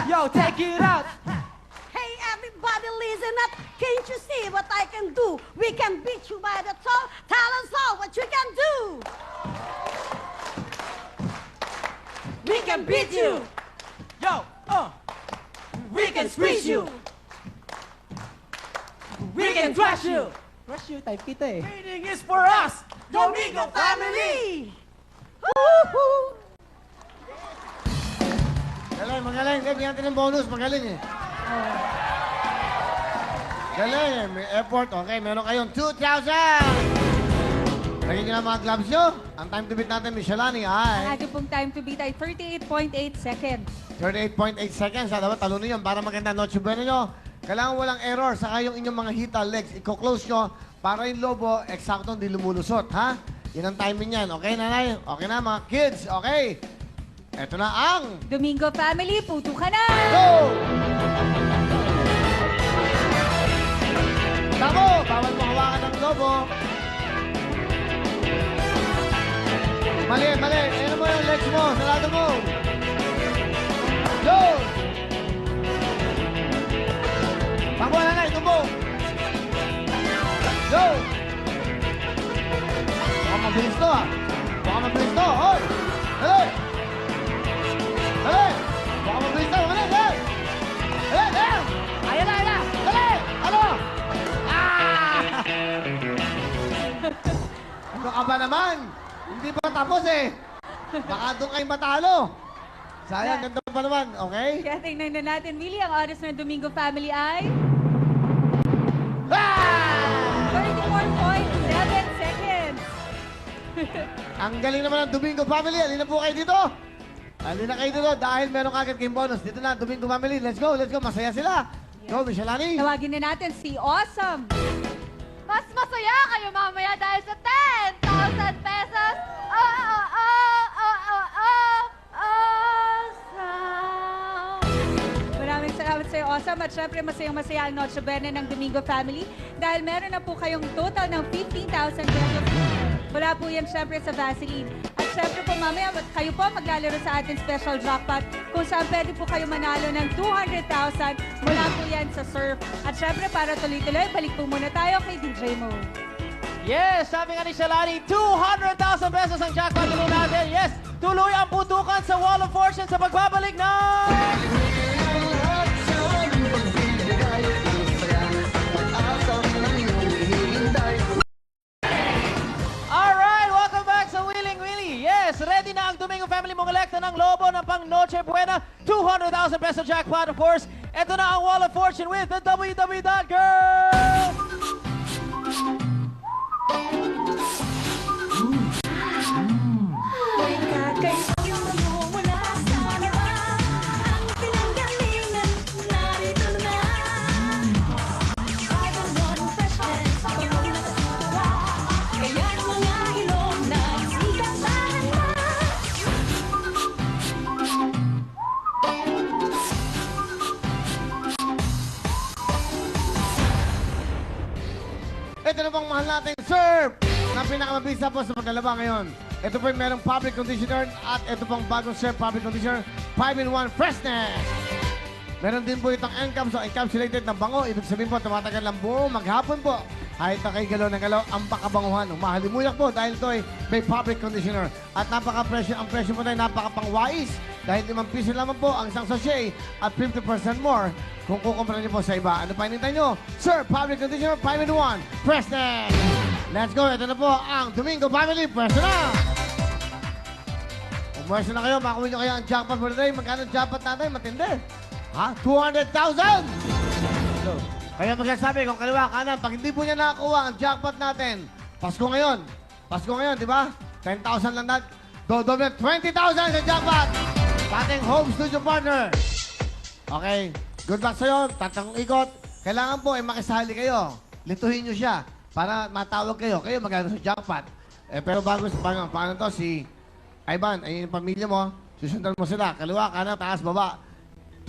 yo, take it out. Hey, everybody listen up. Can't you see what I can do? We can beat you by the toe. Tell us all what you can do. We can beat you. Yo, We can squeeze you. we can crush you. Crush you, type kita eh. Winning is for us, Domingo family! Woohoo! Magaling. Bigyan natin ng bonus. Magaling eh. Galing eh. May effort. Okay, meron kayong 2,000! Lagyan nyo na mga gloves nyo. Ang time to beat natin, Miss Shalani, ay... Ang ating pong time to beat ay 38.8 seconds. 38.8 seconds. Dapat talunin yun para maganda Noche Buena nyo. Kailangan walang error. Saka yung inyong mga hita legs, i-close nyo para yung lobo, eksakto hindi lumulusot, ha? Yan ang timing yan. Okay, nanay? Okay na, mga kids. Okay. Ito na ang... Domingo Family, puto ka na! Go! Tamo! Bawal mo hawakan ng lobo. Mali, mali. Ano mo yung legs mo? Sarado mo. Go! Takbo na na, tumbo. Go! Baka mabilis to, ah. Baka mabilis to. Hoy! Dali! Dali! Baka mabilis to. Dali! Dali! Dali! Dali! Ayan na, ayan na! Dali! Ano? Ah! Ano ka ba naman? Hindi pa tapos eh. Baka doon kayo matalo. Sayang, ganda pa naman. Okay? Kaya tingnan na natin, Willie, ang oras ng Domingo Family ay... 34.7 seconds. Ang galing naman ng Domingo Family. Alin na po kayo dito. Alin na kayo dito dahil meron kagad kayong bonus. Dito na, Domingo Family. Let's go, let's go. Masaya sila. Go, Miss Shalani. Tawagin na natin si Awesome. Mas masaya kayo mamaya dahil sa 10,000 pesos. Awesome! Maraming salamat sa iyo, Awesome. At syempre, masayang-masaya ang Noche Buena ng Domingo Family dahil meron na po kayong total ng 15,000 pesos. Wala po yan syempre sa Vaseline. At syempre po mamaya, kayo po maglalaro sa ating special jackpot kung saan pwede po kayo manalo ng 200,000 mula po yan sa surf. At syempre, para tuloy-tuloy, balik po muna tayo kay DJ Mo. Yes, sabi nga ni Shalani, 200,000 pesos ang jackpot nilo natin. Yes, tuloy ang putukan sa Wall of Fortune sa pagbabalik ng... Alright, welcome back sa Willing Willie. Yes, ready na ang Domingo Family mong elekta ng lobo ng pang Noche Buena. 200,000 peso jackpot, of course. Ito na ang Wall of Fortune with the WWE.Girl. Ito na pang mahal natin, Surf! Na pinakamabisa po sa paglalaba ngayon. Ito po yung merong fabric conditioner at ito pang bagong Surf fabric conditioner 5-in-1 freshness. Meron din po itong N-caps o encapsulated na bango. Ibig sabihin po, tumatagal lang buo maghapon po. Kahit na kayo galaw ng galaw, ang bakabanguhan. Umahalimuyak po dahil ito ay may fabric conditioner. At napaka-presyo, ang presyo po tayo napaka-pangwais. Dahil 5 piso lamang po ang isang sachet at 50% more kung kukumpara niyo po sa iba. Ano pa hinintay niyo? Sir, fabric conditioner 5-in-1 freshness. Let's go. Ito na po ang Domingo Family. Pwesto na! Kung pwesto na kayo, makakuha niyo kayo ang jackpot for today. Magkano ang jackpot natin? Matindi. Ha? 200,000! Kaya magsasabi kung kaliwa kanan, pag hindi po niya nakakuha ang jackpot natin, Pasko ngayon. Pasko ngayon, di ba? 10,000 lang natin. Dodoble 20,000 sa jackpot! Sa ating home studio partner. Okay. Good luck sa'yo. Tatlong ikot. Kailangan po ay makisali kayo. Lituhin nyo siya para matawag kayo. Kayo magano sa jackpot. Pero bago sa paano to, si Ivan, ayun yung pamilya mo, susundan mo sila. Kaliwa, kanan, taas, baba.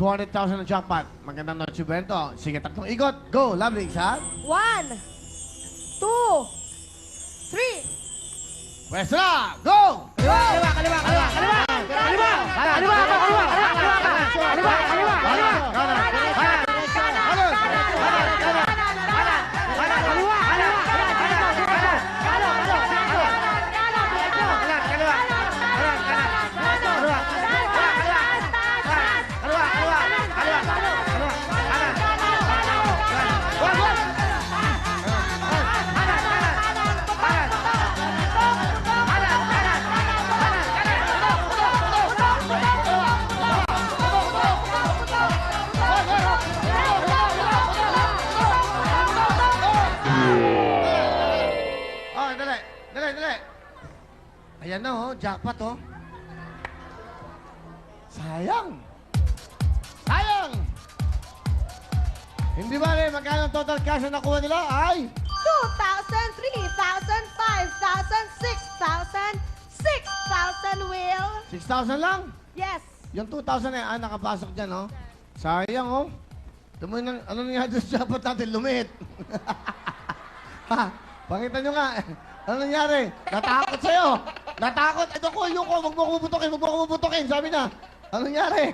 200,000 ang jackpot. Magandang Noche Buena to. Sige, tatlong ikot. Go, lovely. Isa. 1, 2, 3. Pwesto na! Go! Kaliwa, kaliwa, kaliwa, kaliwa! Kaliwa! Kaliwa! Kaliwa! Kaliwa! Ayan na, oh. Jackpot, oh. Sayang. Hindi ba rin, magkano ang total cash na nakuha nila? Ay! 2,000, 3,000, 5,000, 6,000, 6,000, Will. 6,000 lang? Yes. Yung 2,000 na yan, nakapasok dyan, oh. Sayang, oh. Tumoy ng, ano nangyari doon sa dapat natin, lumit. Ha? Pakita nyo nga. Ano nangyari? Natakot sa'yo. Natakot. Ito ko, yung ko, huwag mo ko bubutukin, huwag mo ko bubutukin. Sabi na. Ano nangyari?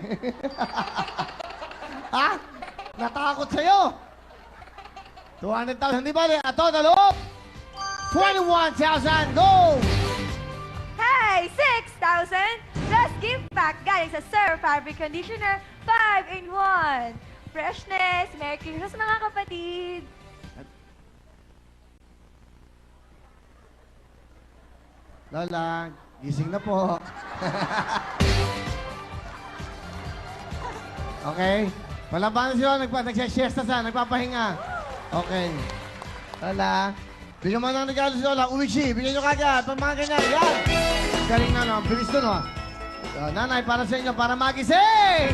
Ha? Natakot sa'yo. 200,000, di ba? Ato, dalo. 21,000, go! Hey, 6,000 plus gift pack galing sa Surf Fabric Conditioner 5-in-1. Freshness, Merry Christmas mga kapatid! Lola, gising na po. Okay. Palabanan sila, nagsisiesta sa, nagpapahinga. Okay. Lola, bigyan mo ng regalo si Lola, uwishi, bigyan nyo kagad, pag mga ganyan, yan. Galing na, no? Bilis to, no? Nanay, para sa inyo, para magising!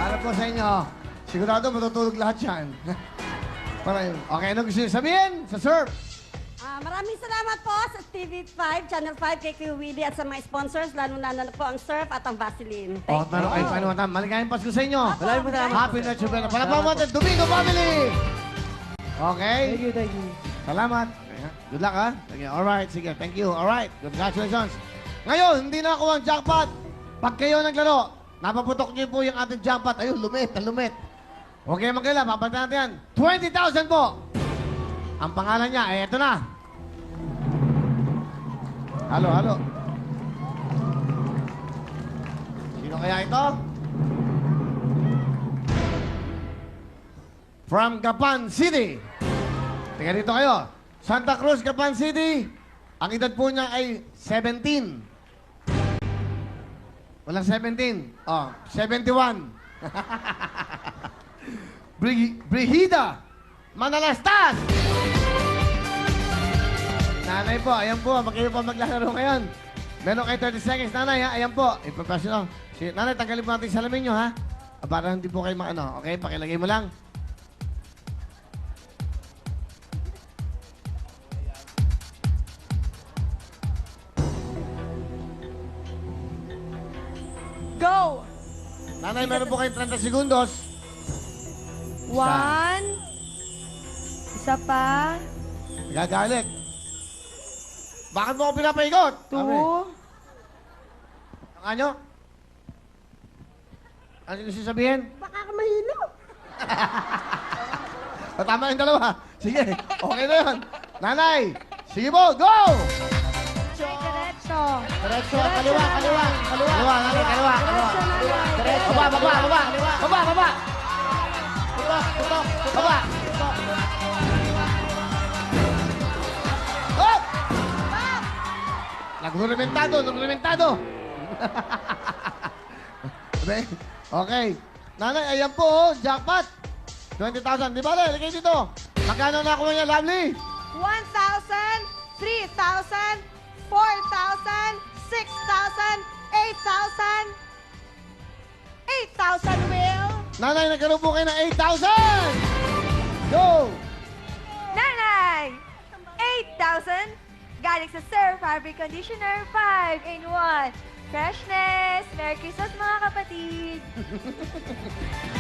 Para po sa inyo. Sigurado matutulog lahat yan. Para yun. Okay, ano gusto nyo sabihin sa Surf? Maraming salamat po sa TV5, Channel 5, kay Kuya Willie at sa mga sponsors, lalo-lalo na po ang Surf at ang Vaseline. Oh, meron kayo paano matang. Maligayang Pasko sa inyo. Happy Noche Buena. Palapaw mo natin, Domingo Family! Okay? Thank you, thank you. Salamat. Good luck, ha? Sige, alright, sige. Thank you. Alright. Congratulations. Ngayon, hindi na ako ang jackpot. Pag kayo naglaro, napaputok niyo po yung ating jackpot. Ayun, lumit, lumit. Huwag kayong magkala, papalitan natin yan. 20,000 po. Ang pangalan niya, eto na. Halo, halo. Sino kaya ito? From Gapan City. Tingnan dito kayo. Santa Cruz, Gapan City. Ang edad po niya ay 17. Walang 17. Oh, 71. Brigida Manalastas. Nanay po, ayan po. Kayo po maglalaro ngayon. Meron kayo 30 seconds, nanay, ha? Ayan po. Professional. Nanay, tanggalin po natin yung salamin nyo, ha? Para hindi po kayo maano. Okay, pakilagay mo lang. Go! Nanay, meron po kayong 30 segundos. 1. Isa pa. Gagalit. Bakit mo ako pinapaikot? 2. Ang ano? Ano gusto sabihin? Baka ka mahilo. Tama yung dalawa. Sige, okay na yun. Nanay, sige po, go! Diretso. Diretso, kaliwa, kaliwa. Kaliwa, nanay, kaliwa. Diretso. Baba, baba, baba. Baba, baba. Tutok, baba. Hop! Nagrumentado, nagrumentado. Okay. Nanay, ayan po, oh, jackpot. 20,000. Di ba, lagay dito. Magkano na ako niya, Lovely? 1,000, 3,000, 4,000, 6,000, 8,000. 8,000, Will. Nanay, nagkaroon po kayo ng 8,000! Go! Nanay! 8,000 galing sa Surf Fabric Conditioner 5-in-1. Freshness! Merry Christmas mga kapatid!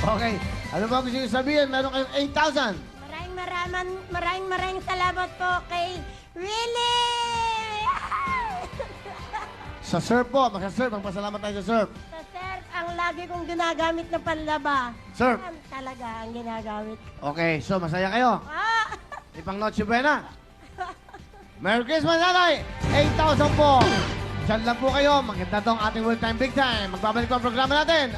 Okay. Ano ba gusto nyo sabihin? Meron kayong 8,000. Maraming salamat po kay Willie! Sa surf po. Maka-surf. Magpasalamat tayo sa surf. Sa Surf, ang lagi kong ginagamit na panlaba. Surf. Yan talaga ang ginagamit. Okay. So, masaya kayo. Ipang Noche Buena. Merry Christmas, nanay! 8,000 po. Diyan lang po kayo. Maganda tong ating World Time Big Time. Magbabalik po ang programa natin.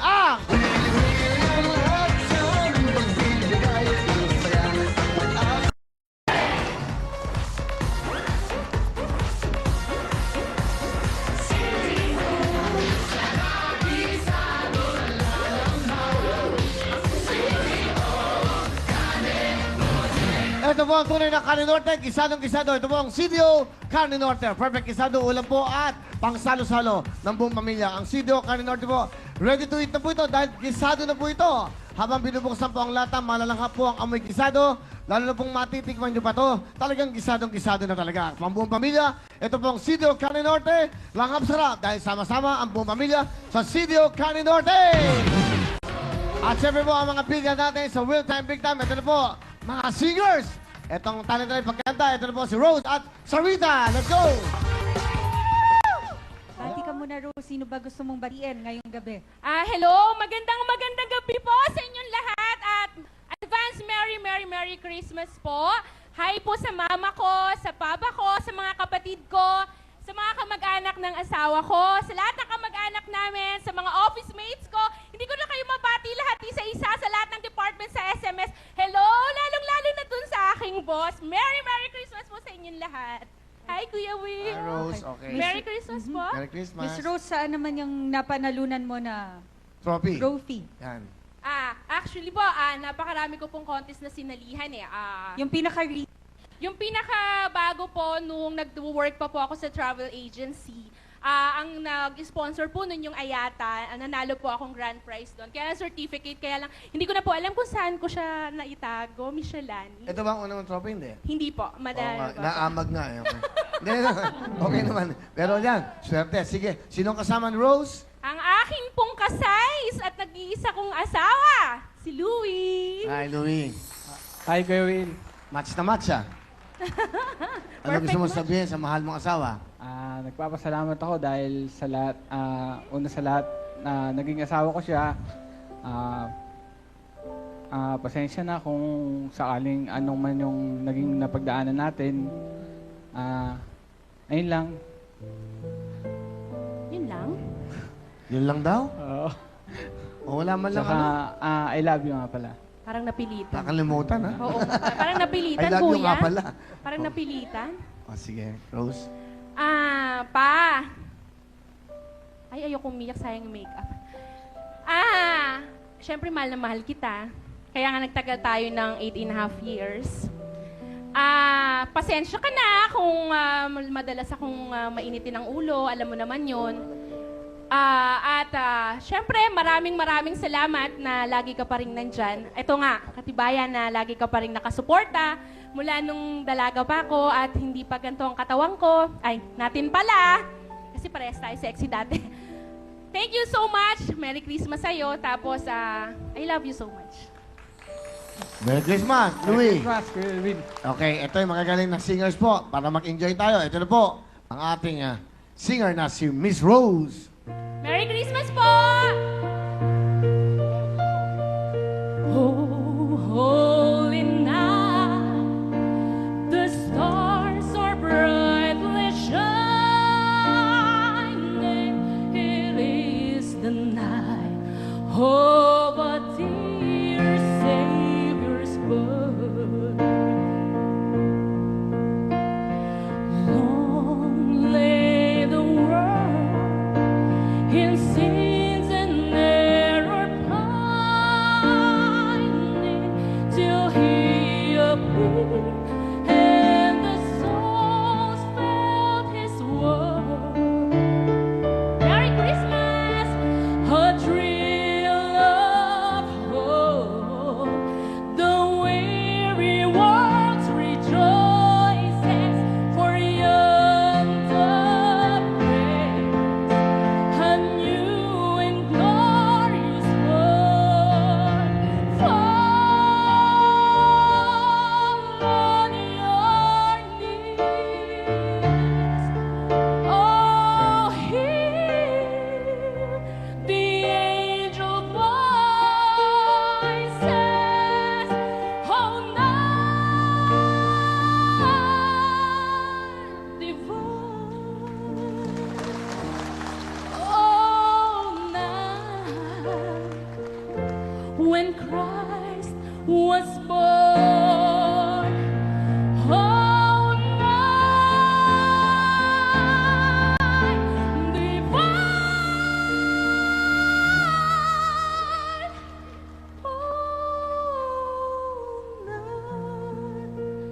Ito po ang tunay na Carne Norte, gisadong-gisado. Ito po ang CDO Carne Norte. Perfect gisado, ulam po at pangsalo-salo ng buong pamilya. Ang CDO Carne Norte po, ready to eat na po ito dahil gisado na po ito. Habang binubuksan po ang lata, malalanghap po ang amoy gisado. Lalo na pong matitikman nyo pa to. Talagang gisadong-gisado na talaga. Pang buong pamilya, ito po ang CDO Carne Norte. Langhap sarap dahil sama-sama ang buong pamilya sa CDO Carne Norte. At syempre po ang mga bigyan natin sa Real Time Big Time. Ito na po, mga singers. Itong talent na pagkanta. Ito na po si Rose at Sarita. Let's go! Bati ka muna, Rose. Sino ba gusto mong batiin ngayong gabi? Hello, magandang gabi po sa inyong lahat at advance Merry Christmas po. Hi po sa mama ko, sa papa ko, sa mga kapatid ko, sa mga kamag-anak ng asawa ko, sa lahat ng kamag-anak namin, sa mga office mates ko. Hindi ko na kayo mabati lahat isa-isa sa lahat ng department sa SMS. Hello, lalong-lalo na dun sa aking boss. Merry Christmas po sa inyong lahat. Hi, Kuya Will. Hi, Rose. Okay. Merry Christmas po. Merry Christmas. Miss Rose, saan naman yung napanalunan mo na Trophy. trophy? Yan. Actually po, napakarami ko pong contest na sinalihan eh. Yung Yung pinaka-bago po, nung nag-work pa po ako sa travel agency, ang nag-sponsor po nun yung Ayata, nanalo po akong grand prize doon. Kaya certificate, kaya lang, hindi ko na po alam kung saan ko siya naitago, Miss Shalani. Ito ba ang unang trophy? Hindi. Hindi po, madala po. Naamag nga. Okay. Hindi, okay naman. Pero yan, swerte. Sige, sinong kasama ni Rose? Ang aking pong kasays at nag-iisa kong asawa, si Louie. Hi, Louie. Hi, Kuya Will. Match na match ah. Ano gusto mo sabihin sa mahal mong asawa? Nagpapasalamat ako dahil sa lahat, una sa lahat, naging asawa ko siya. Pasensya na kung sakaling anong man yung naging napagdaanan natin. Ayun lang. Yun lang? Yun lang daw? Oo. O wala man lang Saka, ano? I love you nga pala. Parang napilitan. Nakalimutan ha? Oo, parang napilitan, I love you kuya. nga pala. Parang napilitan. O sige, Rose. Pa. Ay, ayokong umiyak, sayang yung makeup. Siyempre, mahal na mahal kita. Kaya nga nagtagal tayo ng 8.5 years. Pasensya ka na kung madalas akong mainitin ang ulo. Alam mo naman yon. Siyempre, maraming salamat na lagi ka pa rin nandyan. Ito nga, katibayan na lagi ka pa rin nakasuporta mula nung dalaga pa ako at hindi pa ganito ang katawan ko. Ay, natin pala. Kasi parehas tayo sexy dati. Thank you so much. Merry Christmas sa'yo. Tapos, I love you so much. Merry Christmas, Louie. Merry Christmas, Kuya Will. Okay, ito yung magagaling na singers po. Para mag-enjoy tayo. Ito na po, ang ating singer na si Miss Rose. Merry Christmas po! Oh, holy night, the stars are brightly shining. It is the night of a dear Savior's birth. Long lay the world in sins and error pining till He appeared and the souls felt His word. Merry Christmas, a thrill of hope. The weary world rejoices for yonder praise. A new and glorious word fall on your knees. Oh, hear the angel voices. Oh, night divine. Oh, night when Christ was born. Oh, night divine. Oh, night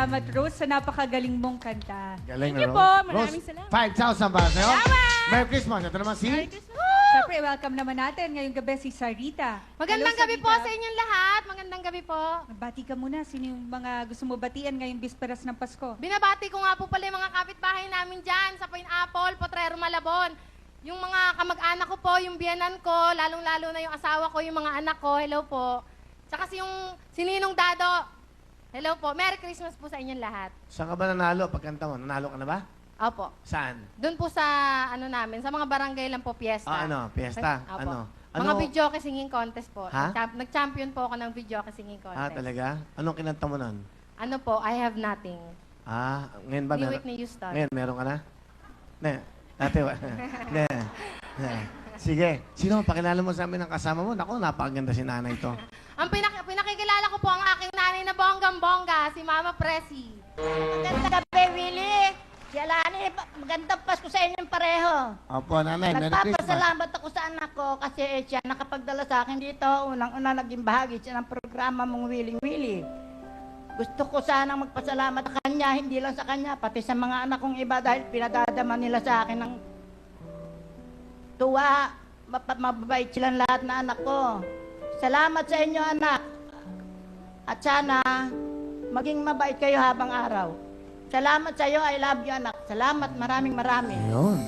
salamat, Rose, sa napakagaling mong kanta. Galing, Thank you Rose. po. Rose, Maraming salamat. 5,000 para sa'yo. Merry Christmas. Ito naman si... Siyempre, welcome naman natin ngayong gabi si Sarita. Magandang Hello, gabi po Sarita. sa inyong lahat. Magandang gabi po. Bati ka muna. Sino yung mga gusto mo batian ngayong bisperas ng Pasko? Binabati ko nga po pala yung mga kapitbahay namin dyan sa Pineapple, Potrero, Malabon. Yung mga kamag-anak ko po, yung biyanan ko, lalong-lalo na yung asawa ko, yung mga anak ko, hello po. Tsaka yung sininong dado, hello po. Merry Christmas po sa inyong lahat. Saan ka ba nanalo pagkanta mo? Nanalo ka na ba? Opo. Saan? Doon po sa, ano namin, sa mga barangay lang po, fiesta. Fiesta? Opo. Ano? Mga videoke singing contest po. Ha? Nag-champion po ako ng videoke singing contest. Talaga? Anong kinanta mo nun? Ano po, I Have Nothing. Ngayon ba Ni meron? Whitney Houston. Ngayon, meron ka na? Ne. Dati, ne. Sige. Sino? Pakilala mo sa amin ang kasama mo. Naku, napakaganda si nanay to. Ang pinakikilala ko po ang aking nanay na bonggang-bongga, si Mama Presi. Magandang gabi, Willie. Si Alani, magandang Pasko sa inyong pareho. Opo, nanay. Merry Christmas. Nagpapasalamat ako sa anak ko kasi siya nakapagdala sa akin dito. Unang-una naging bahagi siya ng programa mong Willing Willie. Gusto ko sanang magpasalamat sa kanya, hindi lang sa kanya, pati sa mga anak kong iba dahil pinadadama nila sa akin ng tuwa. Mababait silang lahat na anak ko. Salamat sa inyo, anak. At sana, maging mabait kayo habang araw. Salamat sa iyo, I love you, anak. Salamat, maraming. Ayun.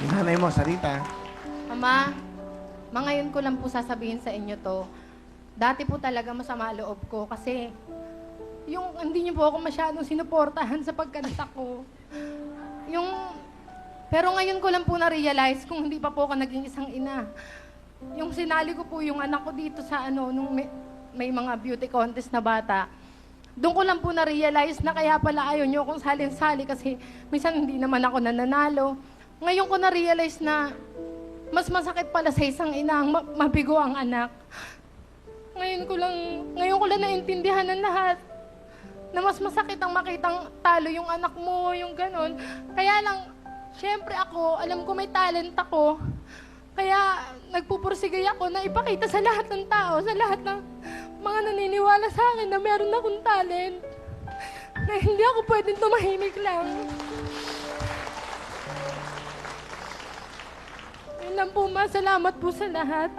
Yung nanay mo, Sarita. Mama, ngayon ko lang po sasabihin sa inyo to. Dati po talaga masama loob ko kasi yung hindi niyo po ako masyadong sinuportahan sa pagkanta ko. Pero ngayon ko lang po na-realize kung hindi pa po ako naging isang ina. Yung sinali ko po yung anak ko dito sa nung may mga beauty contest na bata. Doon ko lang po na-realize na kaya pala ayaw niyo akong salin-sali kasi minsan hindi naman ako nananalo. Ngayon ko na-realize na mas masakit pala sa isang ina ang mabigo ang anak. Ngayon ko lang naintindihan ng lahat na mas masakit ang makitang talo yung anak mo, yung ganon. Kaya lang, syempre ako, alam ko may talent ako. Kaya nagpupursigay ako na ipakita sa lahat ng tao, sa lahat ng mga naniniwala sa akin na meron akong talent. Na hindi ako pwedeng tumahimik lang. Yun lang po, salamat po sa lahat.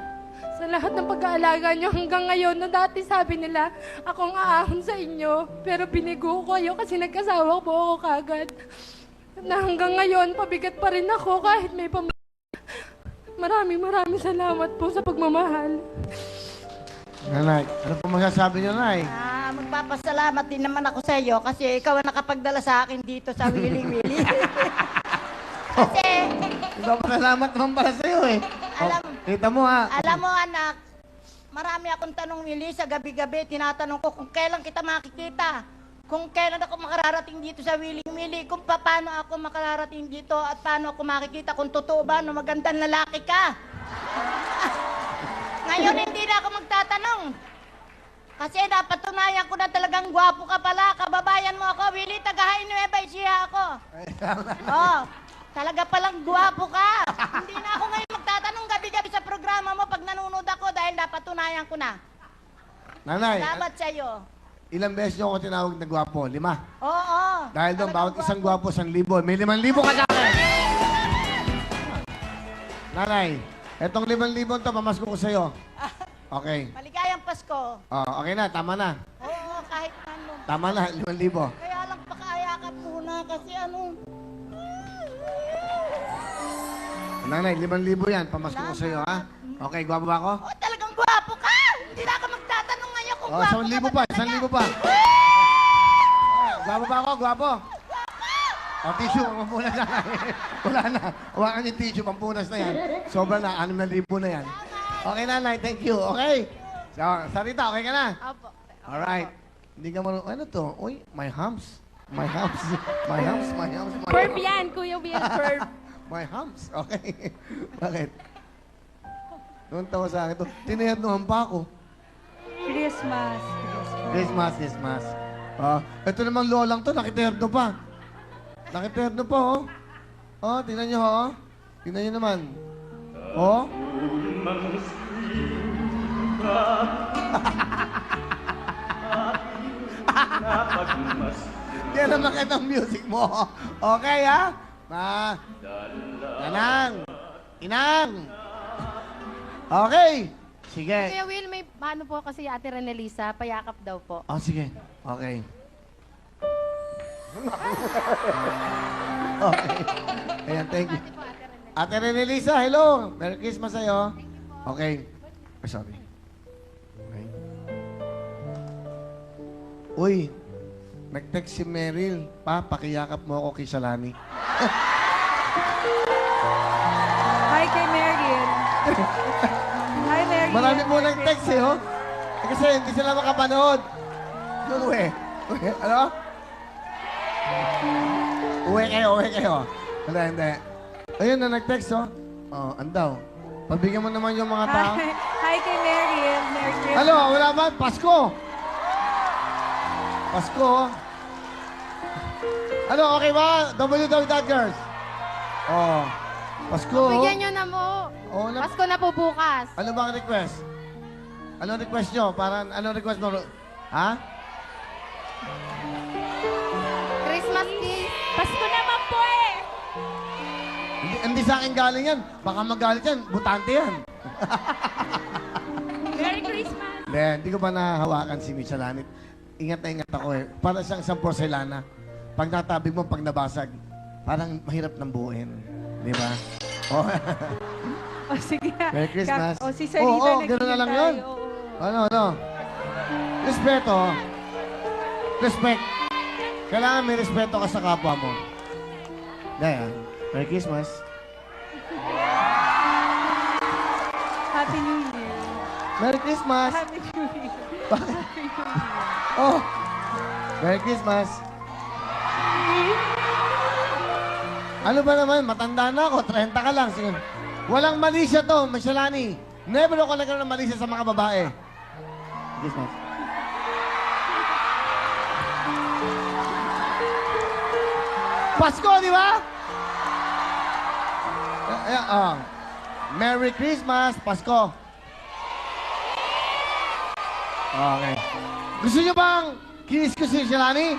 Sa lahat ng pag-aalaga nyo hanggang ngayon na dati sabi nila, akong aahon sa inyo. Pero binigo ko kayo kasi nagkasawa po ako kagad. Na hanggang ngayon, pabigat pa rin ako kahit may pamilya. Maraming salamat po sa pagmamahal. Nanay, ano po masasabi niyo, Nay? Magpapasalamat din naman ako sa iyo kasi ikaw ang nakapagdala sa akin dito sa Willing Willie. Kasi, Salamat naman para sa'yo eh. Kita mo ha. alam mo anak, marami akong tanong Willie sa gabi-gabi. Tinatanong ko kung kailan kita makikita. Kung kailan ako makararating dito sa Willing Willie. Kung paano ako makararating dito at paano ako makikita kung totoo ba na magandang lalaki ka. Ngayon hindi na ako magtatanong. Kasi napatunayan ko na talagang gwapo ka pala. Kababayan mo ako, Willie. Taga Nueva Ecija ako. Oh, talaga palang gwapo ka. Hindi na ako ngayon magtatanong gabi-gabi sa programa mo pag nanonood ako dahil napatunayan ko na. Nanay, Salamat sa iyo. ilang beses niyo ako tinawag na gwapo? 5. Oo. Dahil doon, bawat isang gwapo, 1,000. May 5,000 ka sa akin. Nanay, etong 5,000 to, pamasko ko sa'yo. Okay. Maligayang Pasko. Okay na, tama na. Oo, kahit ano. Tama na, 5,000. Kaya lang pakaayakap muna kasi ano. Nanay, 5,000 yan, pamasko ko sa'yo, ha? Okay, gwapo ba ako? Oh, talagang gwapo ka! Hindi na ako magtatanong ngayon kung gwapo 1,000 pa, 1,000 pa. Gwapo ba ako? Gwapo? Tissue, pampunas na. Wala na. Hawakan yung tissue, pampunas na yan. Sobra na, 6,000 na yan. Okay, nanay, thank you. Okay? So, Sarita, okay ka na? Opo. Alright. Hindi ka marunong, ano to? Uy, my humps. My humps. My humps, my humps. Verb yan, Kuya Will, verb. My humps. Okay. Bakit? Noon tawa sa akin to. Tinayadnuhan pa ako. Christmas. Christmas. Ito namang lolang to, nakiterno pa. Nakiterno pa, oh. Oh, tingnan nyo, oh. Tingnan nyo naman. Oh. Yan ang magandang music mo. Okay, ha? Inang. Inang. Okay. Sige. Kuya Will, may ano po kasi Ate Renelisa, payakap daw po. Oh, sige. Okay. Okay. Ayan, thank you. Ate Renelisa, hello. Merry Christmas sa'yo. Okay. Oh, sorry. Okay. Uy, nag-text si Meryl. Pa, pakiyakap mo ako kay Shalani. Hi kay Mariel. Hi, Mariel. Marami po nag-text eh, oh. Kasi hindi sila makapanood. Uwi. Ano? Uwi kayo. Hindi. Ayun na nag-text, oh. Oh, andaw. Pabigyan mo naman yung mga tao. Hi kay Mariel. Merry Christmas. Ano, wala ba? Pasko. Pasko, oh. Ano, okay ba? www.girls. Oh. Pasko. Bigyan nyo na mo. Oh, Pasko na po bukas. Ano bang request? Ano request nyo? Para, ano request mo? Ha? Christmas kiss. Pasko naman po eh. Hindi sa akin galing yan. Baka magalit yan. Butante yan. Merry Christmas. Hindi ko ba nahawakan si Miss Shalani? Ingat na ingat ako eh. Para siyang isang porcelana. Pag natabi mo, pag nabasag, parang mahirap nang buuin. Di ba? Oh. Oh, sige. Merry Christmas. Oh, si Sarita gano'n na lang yun. Ano? Respeto. Respect. Kailangan may respeto ka sa kapwa mo. Dahil, Merry Christmas. Happy New Year. Merry Christmas. Happy New Year. Bakit? Happy New Year. Oh. Merry Christmas. Ano ba naman? Matanda na ako. 30 ka lang. Sige. Walang mali siya to, Miss Shalani. Never ako nagkaroon ng mali siya sa mga babae. Christmas. Pasko, di ba? Merry Christmas, Pasko. Okay. Gusto niyo bang kinis ko si Shalani?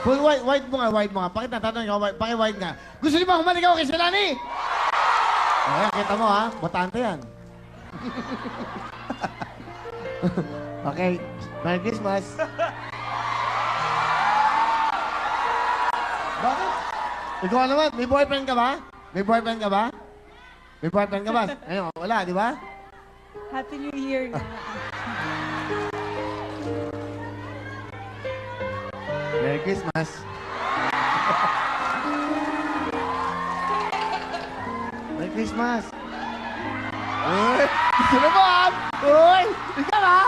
Full white mo nga. Pakita, tanong ka, paki-white nga. Gusto niyo bang humalik ako kay Shalani? Ayan, kita mo ha, botante yan. Okay, Merry Christmas. Bakit? Ikaw naman, may boyfriend ka ba? May boyfriend ka ba? May boyfriend ka ba? Ayun, wala, di ba? Happy New Year na. Merry Christmas. Merry Christmas. Uy! Gusto mo ba? Uy! Ikaw ha?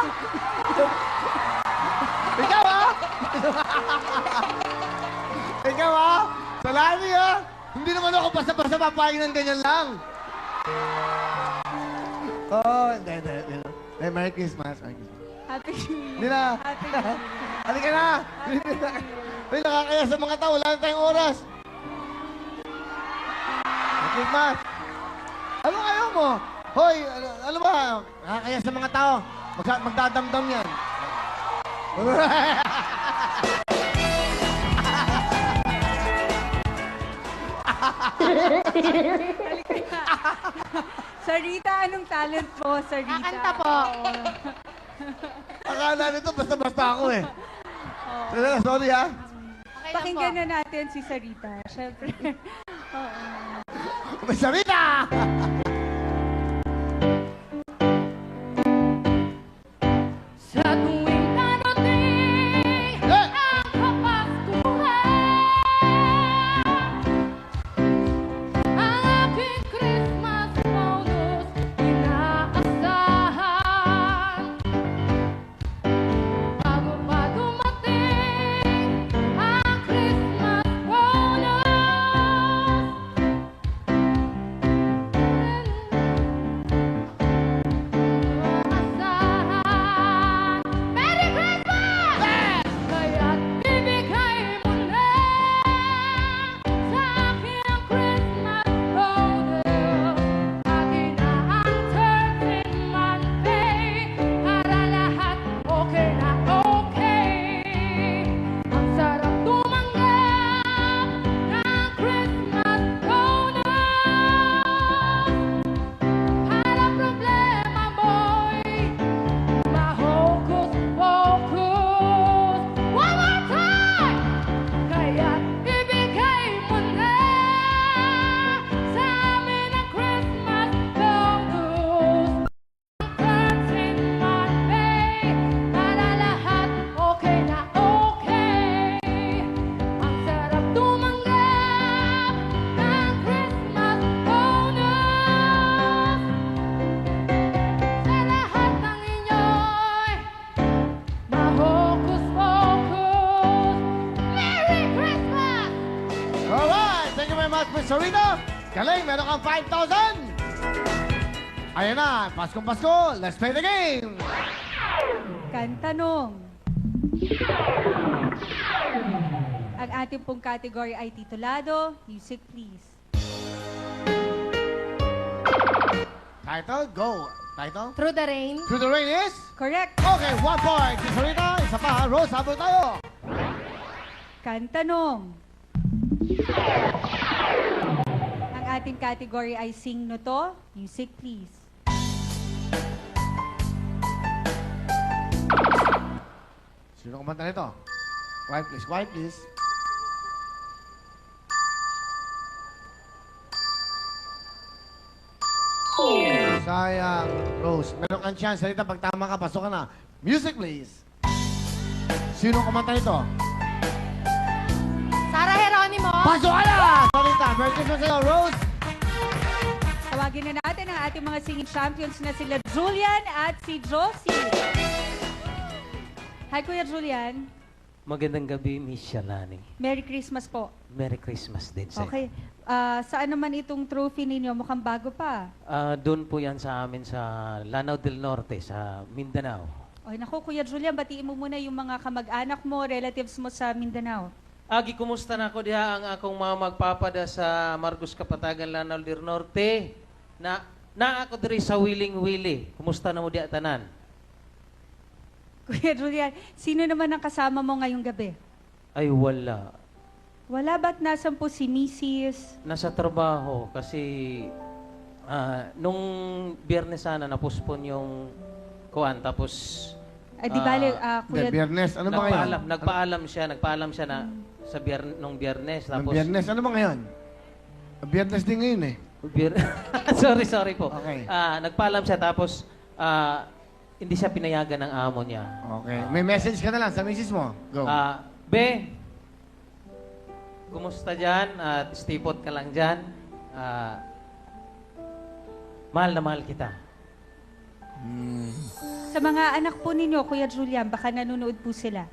Ikaw ha? Ikaw ha? Salami ha? Hindi naman ako basta-basta papayag ng ganyan lang. Oh, hindi. Merry Christmas. Merry Christmas. Happy New Year. Hindi na. Happy New Year. Halika na. Uy, nakakaya sa mga tao. Wala na tayong oras. Merry Christmas. Ano ayaw mo? Hoy, ano ba? Nakakaya sa mga tao. Magdadamdam yan. Sarita, anong talent mo, Sarita? Kakanta po. Akala nito basta-basta ako eh. Sorry ha. Okay lang Pakinggan po. na natin si Sarita. Siyempre. Oo. May Sarita! Sa tuwing darating ang Kapaskuhan, ang aking Christmas bonus inaasahan. Bago pa dumating ang Christmas bonus, Tesorito. Galing, meron kang 5,000. Ayan na, Paskong Pasko. Let's play the game. Kantanong. Ang ating pong category ay titulado. Music, please. Title, go. Title? Through the Rain. Through the Rain is? Correct. Okay, 1 point. Tesorito, isa pa. Rose, habol tayo. Kantanong. Ang ating category ay Sing No To. Music, please. Sino kumanta nito? Quiet, please. Quiet, please. Sayang, Rose. Meron kang chance. Salita, pag tama ka, pasok ka na. Music, please. Sino kumanta nito? Sarah Geronimo. Pasok ka na! Salita, Merry Christmas sa'yo, Rose. Tawagin na natin ang ating mga singing champions na sila Julian at si Josie. Hi, Kuya Julian. Magandang gabi, Miss Shalani. Merry Christmas po. Merry Christmas din sa'yo. Okay. Saan naman itong trophy ninyo? Mukhang bago pa. Doon po yan sa amin sa Lanao del Norte, sa Mindanao. Ay, naku, Kuya Julian, batiin mo muna yung mga kamag-anak mo, relatives mo sa Mindanao. Agi, kumusta na ako diha ang akong mga magpapada sa Marcos Kapatagan, Lanao del Norte? Na ako diri sa Wiling Willy. Kumusta na mo diha tanan? Kuya Julian, sino naman ang kasama mo ngayong gabi? Ay, wala. Wala ba't nasan po si Mrs.? Nasa trabaho kasi nung Biyernes sana napuspon yung kuwan. Tapos Ay, di bale, Kuya... Biyernes, ano ba ngayon? Nagpaalam siya na sa nung Biyernes. Tapos, Biyernes, ano ba ngayon? Biyernes din ngayon eh. sorry po. Okay. Nagpaalam siya tapos hindi siya pinayagan ng amo niya. Okay. May message ka na lang sa misis mo. Go. Be, kumusta dyan? Stay put ka lang dyan. Mahal na mahal kita. Sa mga anak po ninyo, Kuya Julian, baka nanonood po sila.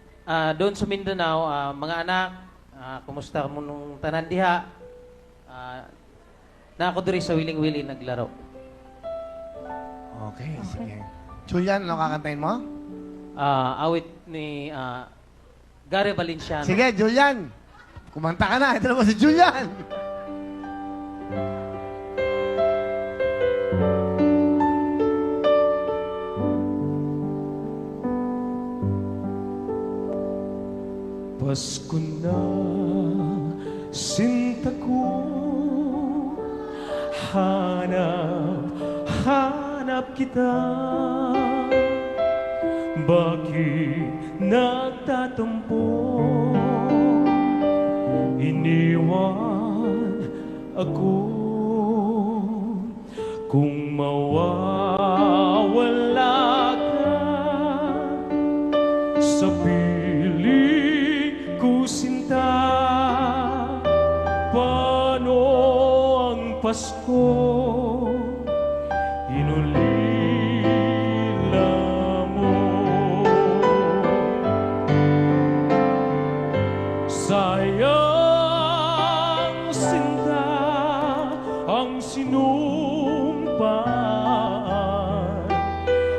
Doon sa Mindanao, mga anak, kumusta mo nung tanan diha? Na ako diri sa Wiling Willy naglaro. Okay, sige. Julian, ano kakantayin mo? Awit ni Gary Valenciano. Sige, Julian. Kumanta ka na. Ito naman si Julian. Pasko na, sinta ko, hanap kita. Bakit nagtatampo, iniwan ako? Kung mawawala ka sa piling ko, sinta, paano ang Pasko? Inulila mo. Sayang, sinta, ang sinumpaan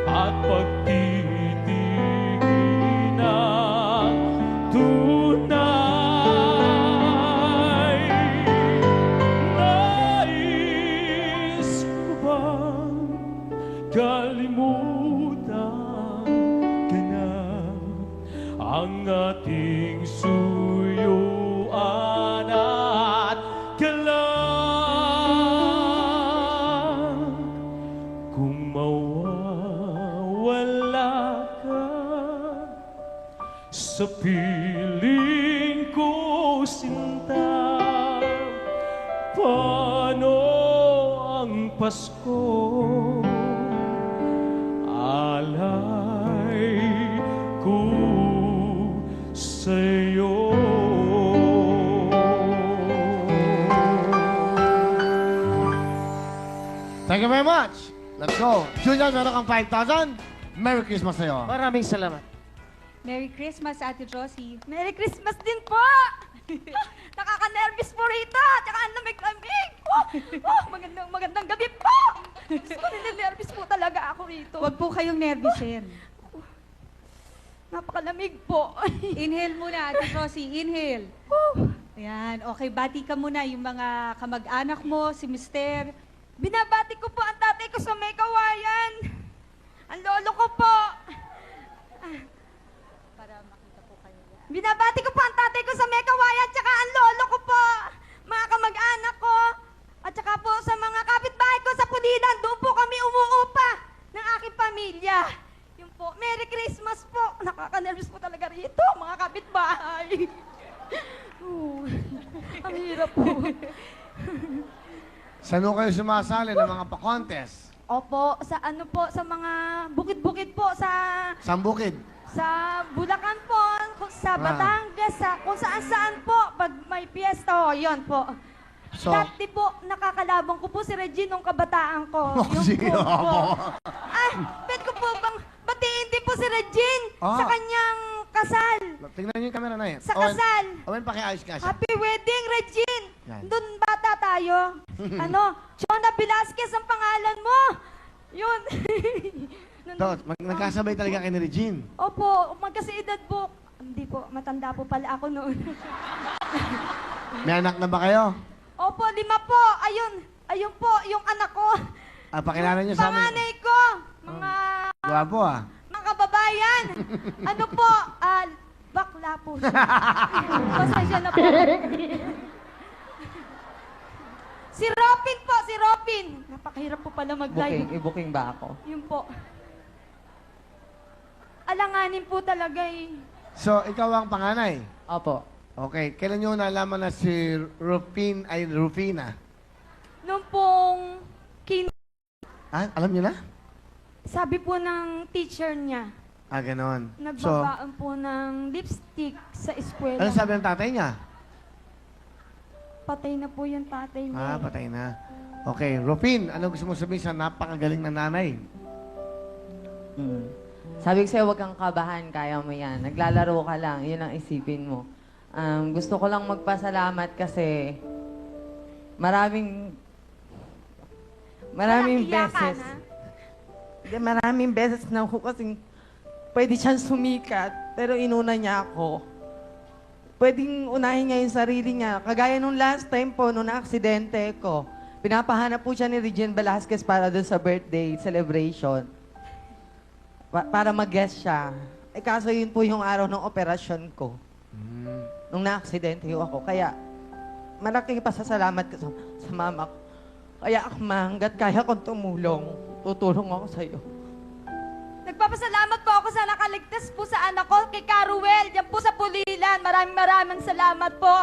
at pagtitigin ng tunay. Nais ko bang kalimutan ka na ang ating suyuan at galang? Kung mawawala ka sa piling ko, sinta, paano ang Pasko? Alay ko sa'yo. Thank you very much. Let's go. Julian, meron kang 5,000. Merry Christmas sa'yo. Maraming salamat. Merry Christmas, Ate Josie. Merry Christmas din po! Nakaka-nervous po rito. Tsaka ang lamig-lamig. Magandang gabi po. Gusto ko nilinervous po talaga ako rito. Huwag po kayong nervousin. Napakalamig po. Inhale muna, Ate Rosie. Inhale. Ayan. Okay, bati ka muna yung mga kamag-anak mo, si Mister. Binabati ko po ang tatay ko sa may kawayan. Ang lolo ko po. Para makita po kayo. Binabati ko po ang tatay ko sa may kawayan, tsaka ang lolo ko po. Mga kamag-anak ko. At tsaka po sa mga kapitbahay ko sa Pulilan, doon po kami umuupa ng aking pamilya. Yun po, Merry Christmas po. Nakaka-nervous po talaga rito, mga kapitbahay. Ang hirap po. Saan kayo sumasali ng mga pa-contest? Opo, sa ano po, sa mga bukid-bukid po, sa Sambukid. Bulacan po, sa Batangas, sa kung saan-saan po, pag may piyesta, yun po. So, Dati po, nakakalabang ko po si Regine nung kabataan ko. sige, Yung po. opo. Pwede ko po bang batiin din po si Regine Ah. sa kanyang kasal? Tingnan niyo yung camera na yan. Sa kasal. Owen, pakiayos ka siya. Happy wedding, Regine! Yan. Doon bata tayo. Jonah Velasquez ang pangalan mo. Yun. Nagkasabay talaga kay ni Regine. Opo, magkasiedad po. Hindi po, matanda po pala ako noon. May anak na ba kayo? Opo, 5 po. Ayun po, yung anak ko. Pakilala niyo sa amin. Panganay ko. Mga Guwapo mga kababayan. Ano po? Bakla po siya. Pasensya na po. Si Ropin po, si Ropin. Napakahirap po pala mag-live. I-booking ba ako? Yun po. Alanganin po talaga eh. So, ikaw ang panganay? Opo. Okay. Kailan niyo nalaman na si Rufina? Nung pong Alam niyo na? sabi po ng teacher niya, Ganon. So, nagbabaan po ng lipstick sa eskwela. ano sabi ng tatay niya? Patay na po yung tatay niya. Patay na. Okay. Rufin, ano gusto mo sabihin sa napakagaling na nanay? Sabi ko sa'yo, huwag kang kabahan, kaya mo yan. Naglalaro ka lang, yun ang isipin mo. Gusto ko lang magpasalamat kasi maraming beses. Maraming beses na ako kasing pwede siyang sumikat, pero inuna niya ako. Pwedeng unahin niya yung sarili niya. Kagaya nung last time po, nung na-aksidente ko, pinapahanap po siya ni Regine Velasquez para doon sa birthday celebration. Para mag-guest siya. Kaso yun po yung araw ng operasyon ko. Nung na-aksidente ako. Kaya, malaking pasasalamat ko sa mama ko. Kaya hanggat kaya kong tumulong, tutulong ako sa'yo. Nagpapasalamat po ako sa nakaligtas po sa anak ko, kay Caruel, yan po sa Pulilan. Maraming salamat po.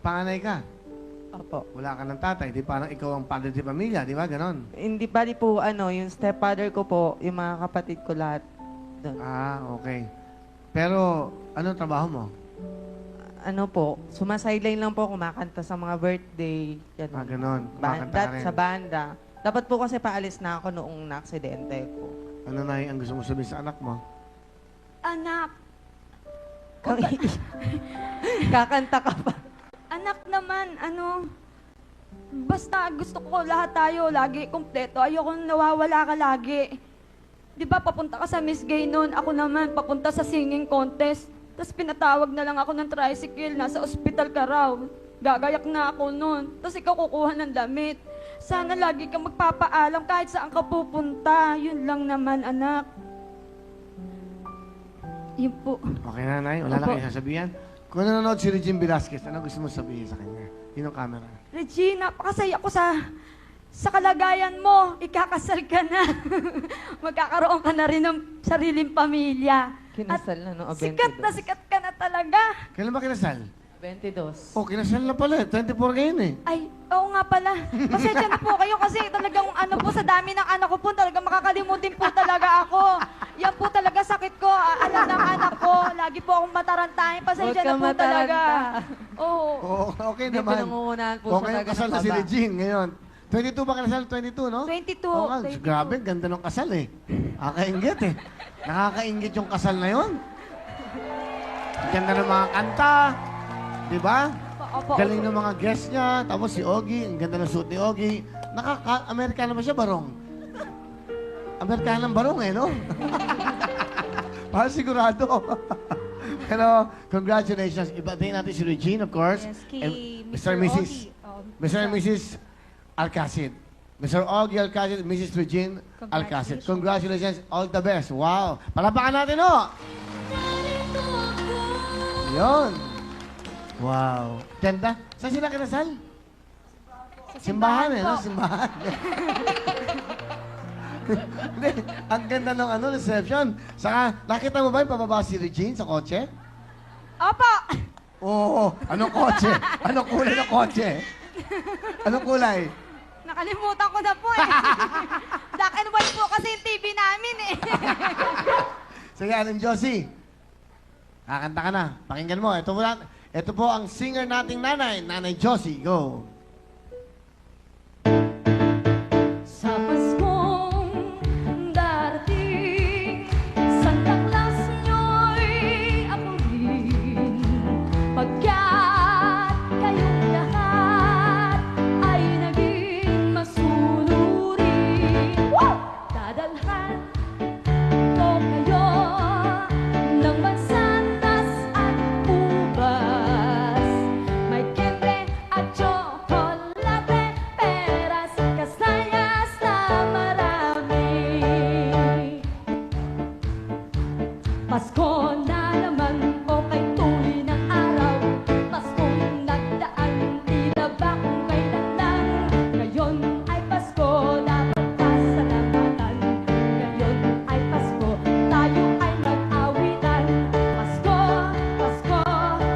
Panganay ka? Opo. Wala ka ng tatay, di parang ikaw ang padre di pamilya, di ba? Ganon. Hindi bali po, yung stepfather ko po, yung mga kapatid ko lahat. Doon. Okay. Pero, anong trabaho mo? Ano po, sumasailain lang po, kumakanta sa mga birthday. Yan. Ganon. Kumakanta ka rin. Sa banda. Dapat po kasi paalis na ako noong na-aksidente ko. Ano na ang gusto mo sabihin sa anak mo? Anak. Kakanta ka pa. Anak naman, basta gusto ko lahat tayo lagi kompleto. Ayoko nawawala ka lagi. Di ba papunta ka sa Miss Gay noon, ako naman papunta sa singing contest. Tapos pinatawag na lang ako ng tricycle, nasa ospital ka raw. Gagayak na ako noon. Tapos ikaw kukuha ng damit. Sana lagi kang magpapaalam kahit saan ka pupunta. Yun lang naman, anak. Yun po. Okay, nanay. Wala na Opo. kayo sasabihan. Kung nanonood si Regine Velasquez, ano gusto mo sabihin sa kanya? Yun ang camera. Regina, napakasaya ko sa kalagayan mo. Ikakasal ka na. Magkakaroon ka na rin ng sariling pamilya. Kinasal na no, 22. Sikat ka na talaga. Kailan ba kinasal? 22. Kinasal na pala. 24 ngayon eh. Ay, oo nga pala. Pasensya na po kayo kasi talagang sa dami ng anak ko po, talagang makakalimutin po talaga ako. Yan po talaga sakit ko. Alam ng anak ko. Lagi po akong matarantahin. Pasensya na po talaga. Oo. Okay Hindi, naman. pinangungunahan po siya ngayon talaga kasal ng na si kaba. Regine ngayon. 22 ba kinasal? 22, no? 22. Oo nga, 22. grabe. Ganda ng kasal eh. Nakakaingit eh. Nakakaingit yung kasal na yon. Ganda ng mga kanta. Di ba? Opo, Galing ng mga guests niya. Tapos si Ogie, ang ganda ng suit ni Ogie. Amerikano ba siya, barong? Amerikanang barong eh, no? Parang sigurado. Pero, congratulations. Ibatiin natin si Regine, of course. Yes, kay And Mr. Mr. and Mrs. Ogie. Mr. and Mrs. Alcacid. Mr. Ogie Alcacid, Mrs. Regine Alcacid. Congratulations. All the best. Wow. Palapakan natin, no? Yun. Wow. Ganda. Saan sila kinasal? Simbahan eh, no? Simbahan. Hindi, ang ganda ng reception. Saka, nakita mo ba yung pababa si Regine sa kotse? Opo! Oo. Anong kotse? Anong kulay ng kotse? Anong kulay? Nakalimutan ko na po eh. Black and white po kasi yung TV namin eh. Sige, Aling Josie. Kakanta ka na. Pakinggan mo. Ito po ang singer nating nanay. Nanay Josie. Go. Sa Paskong darating, Santa Claus nyo'y ako rin. Pagkat kayong lahat ay naging masunurin. Dadalhan ko kayo ng mansanas at ubas. May kente at tsokolate, peras, kasayas na marami. Pasko na naman o kay tuloy ng araw. Paskong nagdaan, tila ba kung kailan lang. Ngayon ay Pasko, dapat pasalamatan. Ngayon ay Pasko, tayo ay mag-awitan. Pasko, Pasko,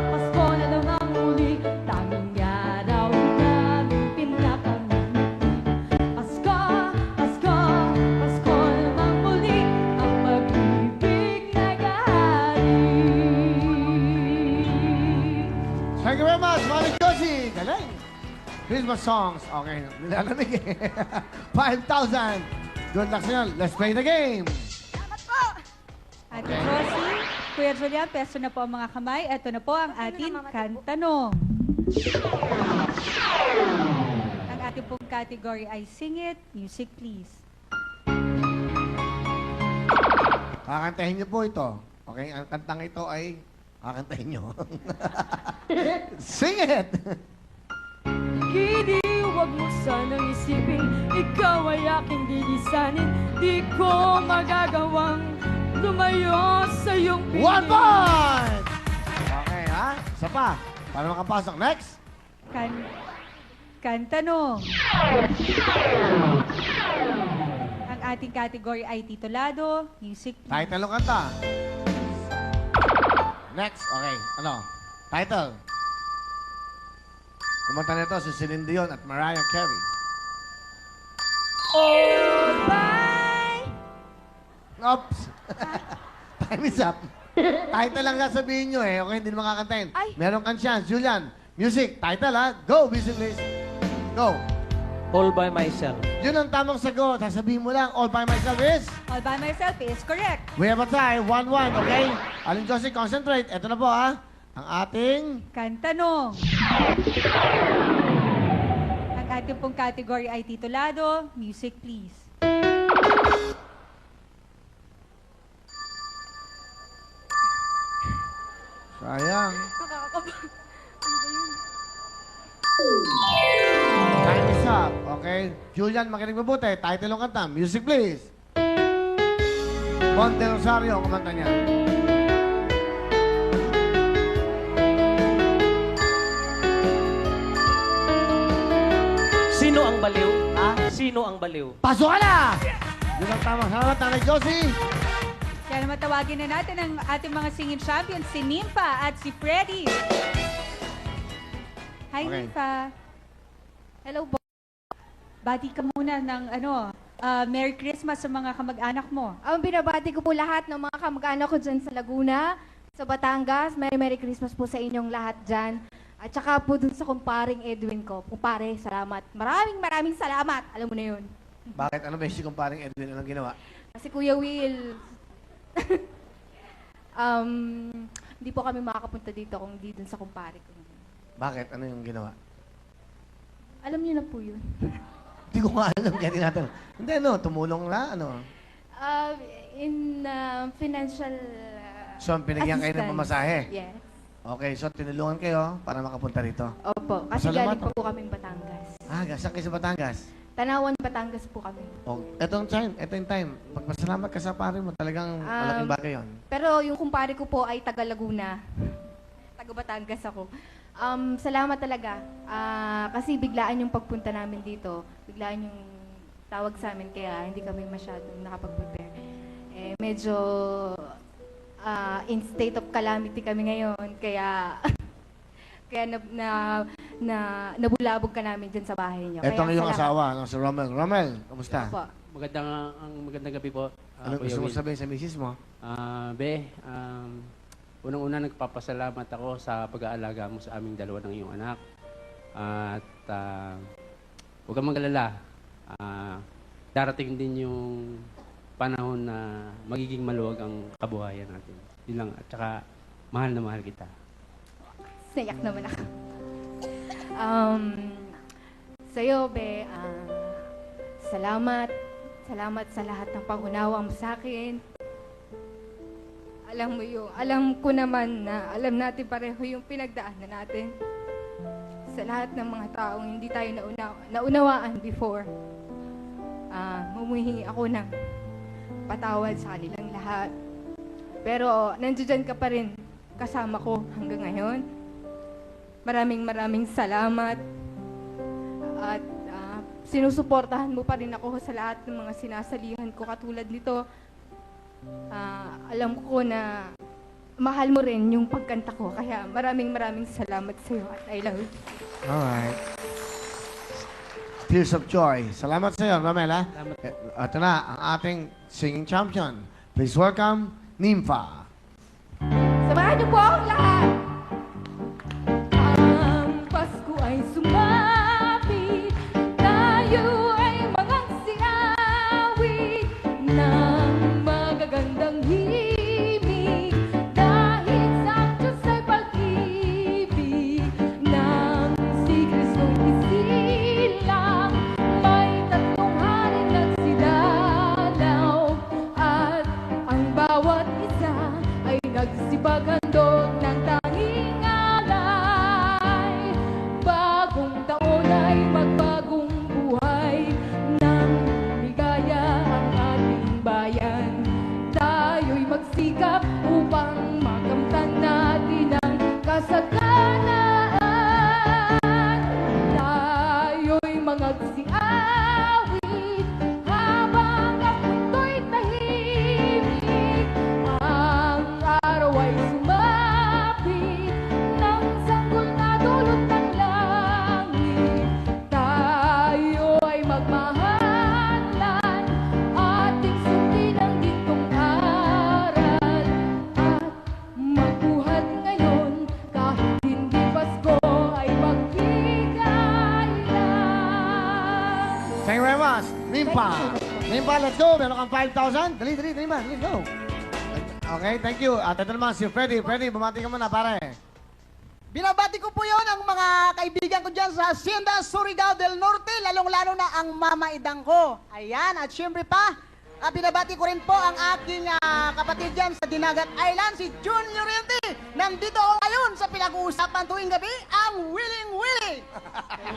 Pasko na naman muli. Tanging araw namin pinakamimiti. Pasko, Pasko, Pasko na naman muli. Ang pag-ibig nag-ahari. Thank you very much, Mami Josie. Galing. Christmas songs. Okay, nilalamig eh. 5,000. Good luck sa inyo. Let's play the game. Ate Josie, Kuya Julian, peso na po ang mga kamay. Ito na po ang ating kantanong. Ang ating pong category ay Sing It, Music Please. Kakantahin niyo po ito. Okay, ang kantang ito ay kakantahin niyo. Sing it! Kini, huwag mo sanang isipin, ikaw ay aking lilisanin. Di ko magagawang lumayo sa iyong piling. 1 point! Okay, ha? Isa pa. Para makapasok. Next. Kantanong. Ang ating category ay Titulado, Music Please. Title ng kanta. Next. Okay. Ano? Title. Kumanta nito si Celine Dion at Mariah Carey. Oh, bye! Oops! Time is up. Title lang sasabihin nyo eh. Okay, hindi naman kakantahin. Meron kang chance. Julian, music, title ha. Go, music please. Go. All by myself. Yun ang tamang sagot. Sasabihin mo lang, all by myself is? All by myself is correct. We have a tie, 1-1, okay? Aling Josie, concentrate. Ito na po ha. Ang ating... Kantanong. Ang ating pong category ay Titulado, Music Please. Sayang. Time is up, okay? Julian, makinig mabuti. Title ng kanta, music please. Bon Del Rosario, ang kumanta niya. Sino ang baliw? Sino ang baliw? Pasok ka na! Yun ang tama. Salamat, Nanay Josie. Kaya naman tawagin na natin ang ating mga singing champions, si Nympha at si Freddy. Hi, Okay. Nympha. Hello po. Bati ka muna ng Merry Christmas sa mga kamag-anak mo. Ang binabati ko po lahat ng mga kamag-anak ko dyan sa Laguna, sa Batangas. Merry Christmas po sa inyong lahat dyan. At saka po dun sa kumparing Edwin ko. Kumpare, salamat. Maraming salamat. Alam mo na yun. Bakit? Ano ba si kumparing Edwin? Anong ginawa? Kasi Kuya Will, hindi po kami makakapunta dito kung hindi dun sa kumpare ko. Bakit? Ano yung ginawa? Alam niyo na po yun. Hindi ko nga alam, kaya tinatanong. Hindi, ano, tumulong na, ano. In financial So, pinigyan kayo ng assistance. pamasahe? Yes. Okay, so tinulungan kayo para makapunta rito? Opo, kasi Salamat galing pa po kaming Batangas. Saan kayo sa Batangas? Tanawan, Batangas po kami. Etong time. Pagpasalamat ka sa pare mo, talagang malaking bagay yun. Pero yung kumpare ko po ay taga Laguna. Taga Batangas ako. Salamat talaga. Kasi biglaan yung pagpunta namin dito. Biglaan yung tawag sa amin kaya hindi kami masyadong nakapag-prepare. Medyo in state of calamity kami ngayon. Kaya nabulabog ka namin dyan sa bahay niyo. Etong Kaya iyong salamat. asawa, si Romel. Romel, kamusta? Opo. Magandang gabi po. Anong Kuya gusto mo Will. sabihin sa misis mo? Unang-una nagpapasalamat ako sa pag-aalaga mo sa aming dalawa ng iyong anak. At huwag kang mag-alala. Darating din yung panahon na magiging maluwag ang kabuhayan natin. Yun lang. At saka, mahal na mahal kita. Nayak naman ako. Sa'yo, Be, salamat. Salamat sa lahat ng pangunawa mo sa akin. Alam ko naman na alam natin pareho yung pinagdaanan natin. Sa lahat ng mga taong hindi tayo naunawaan before. Humihingi ako ng patawad sa kanilang lahat. Pero nandiyan ka pa rin kasama ko hanggang ngayon. Maraming salamat. At sinusuportahan mo pa rin ako sa lahat ng mga sinasalihan ko katulad nito. Alam ko na mahal mo rin yung pagkanta ko. Kaya maraming salamat sa iyo at I love you. Alright. Tears of joy. Salamat sa iyo, Romel, ha? Ito na, ang ating singing champion. Please welcome, Nympha. Samahan niyo po akong lahat. Ang Pasko ay sumapit, tayo ay magsiawit ng magagandang himig, dahil sa Diyos ay pag-ibig, nang si Kristo'y isilang, may tatlong hari nagsidalaw, at ang bawat isa ay nagsipaghandog ng tanging alay. Bagong taon ay magbagong buhay, nang ligaya ang ating bayan. Tayo'y magsikap upang makamtan natin ang kasaganaan. Tayo'y magsiawit habang ang mundo'y tahimik. Ang araw ay sumapit ng sanggol na dulot ng langit. Tayo ay magmahalan, ating sundin ang gintong aral, at magbuhat ngayon kahit hindi Pasko ay maghigay lang. Thank you very much. Nympha. Nympha, let's go. Meron kang 5,000. Dali, Nympha. Let's go. Okay, thank you. At ito naman si Freddy. Freddy, bumati ka muna, pare. Binabati ko po yon ang mga kaibigan ko dyan sa Hacienda Surigao del Norte, lalong-lalo na ang mama idang ko. Ayan, at syempre pa, binabati ko rin po ang aking kapatid dyan sa Dinagat Island, si Junior Riente. Nandito ako ngayon sa pinag-uusapan tuwing gabi, ang Willing Willy.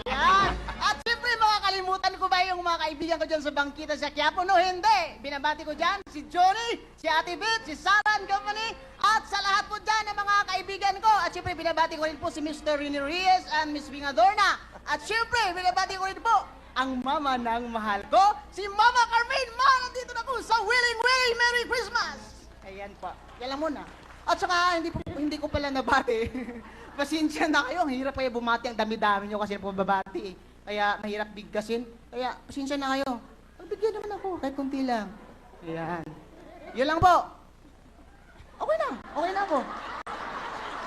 Ayan. At syempre, makakalimutan ko ba yung mga kaibigan ko dyan sa Bangkita sa Quiapo? No, hindi. Binabati ko dyan si Johnny, si Ate Beth, si Sarah and Company, at sa lahat po dyan ng mga kaibigan ko. At syempre, binabati ko rin po si Mr. Rini Reyes and Miss Vingadorna. At syempre, binabati ko rin po ang mama ng mahal ko, si Mama Carmen. Ma, nandito na po sa Willing Willy. Merry Christmas! Ayan po. Yan lang muna. At saka, hindi ko pala nabati. Pasensya na kayo. Ang hirap kayo bumati. Ang dami-dami nyo kasi pababati. Kaya mahirap bigkasin. Kaya pasensya na kayo. Pagbigyan naman ako. Kahit kunti lang. Ayan. Yun lang po. Okay na. Okay na ako.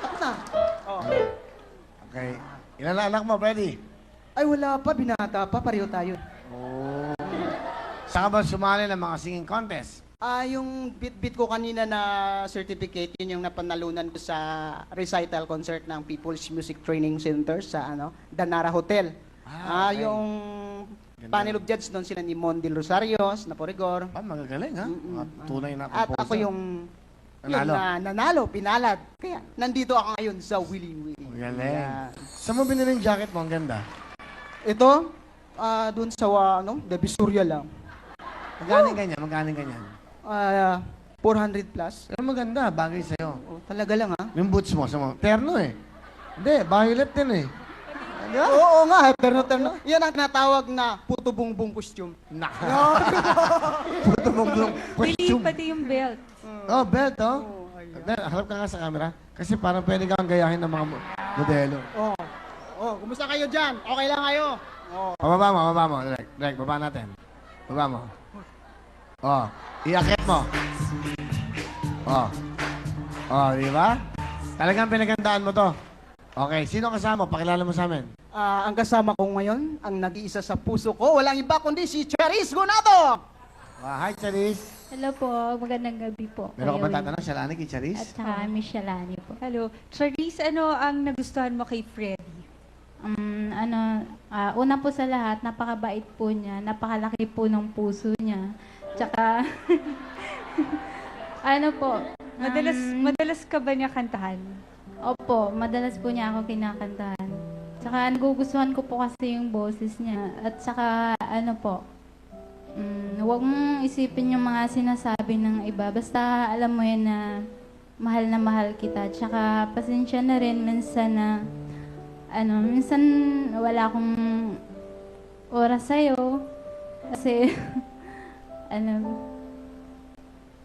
Tapos na. Oh. Okay. Ilan na anak mo, Freddy? Ay, wala pa. Binata pa. Pareho tayo. Saan ka ba sumali ng mga singing contest? Yung bit-bit ko kanina na certificate, yun yung napanalunan ko sa recital concert ng People's Music Training Center sa Danara Hotel. Okay. Yung panel of judge doon sila ni Mondil Rosarios, Naporigor. Magagaling ha? Mga tunay na At composer. ako yung Nanalo. nanalo, pinalad. Kaya nandito ako ngayon sa Willing Willing. Magaling. Saan mo binili yung jacket mo? Ang ganda. Ito, doon sa Divisoria lang. Magkano ganyan? Magkano ganyan? 400 plus. Pero maganda, bagay sa'yo. Talaga lang ha? Yung boots mo, terno eh. Hindi, violet din eh. Oo nga, terno. Yan ang tinatawag na puto bungbong costume. Puto bungbong costume. Pati yung belt. Oh, belt oh. Harap ka nga sa camera. Kasi parang pwede kang gayahin ng mga modelo. Kumusta kayo dyan? Okay lang kayo? Baba mo. Direk, baba natin. Baba mo. Iakit mo. Di ba? Talagang pinagandaan mo to. Okay, sino kasama? Pakilala mo sa amin. Ang kasama ko ngayon, ang nag-iisa sa puso ko, walang iba kundi si Charis Gunado! Hi, Charis. Hello po, magandang gabi po. Meron ka ba tatanong? Shalani kay Charis? At saka Miss Shalani po. Hello. Charisse, ano ang nagustuhan mo kay Freddy? Una po sa lahat, napakabait po niya, napakalaki po ng puso niya. Tsaka, Madalas ka ba niya kantahan? Opo, madalas po niya ako kinakantahan. Tsaka nagugustuhan ko po kasi yung boses niya. At saka, huwag mong isipin yung mga sinasabi ng iba. Basta alam mo yan na mahal kita. Tsaka pasensya na rin minsan na, minsan wala akong oras sa'yo. Kasi,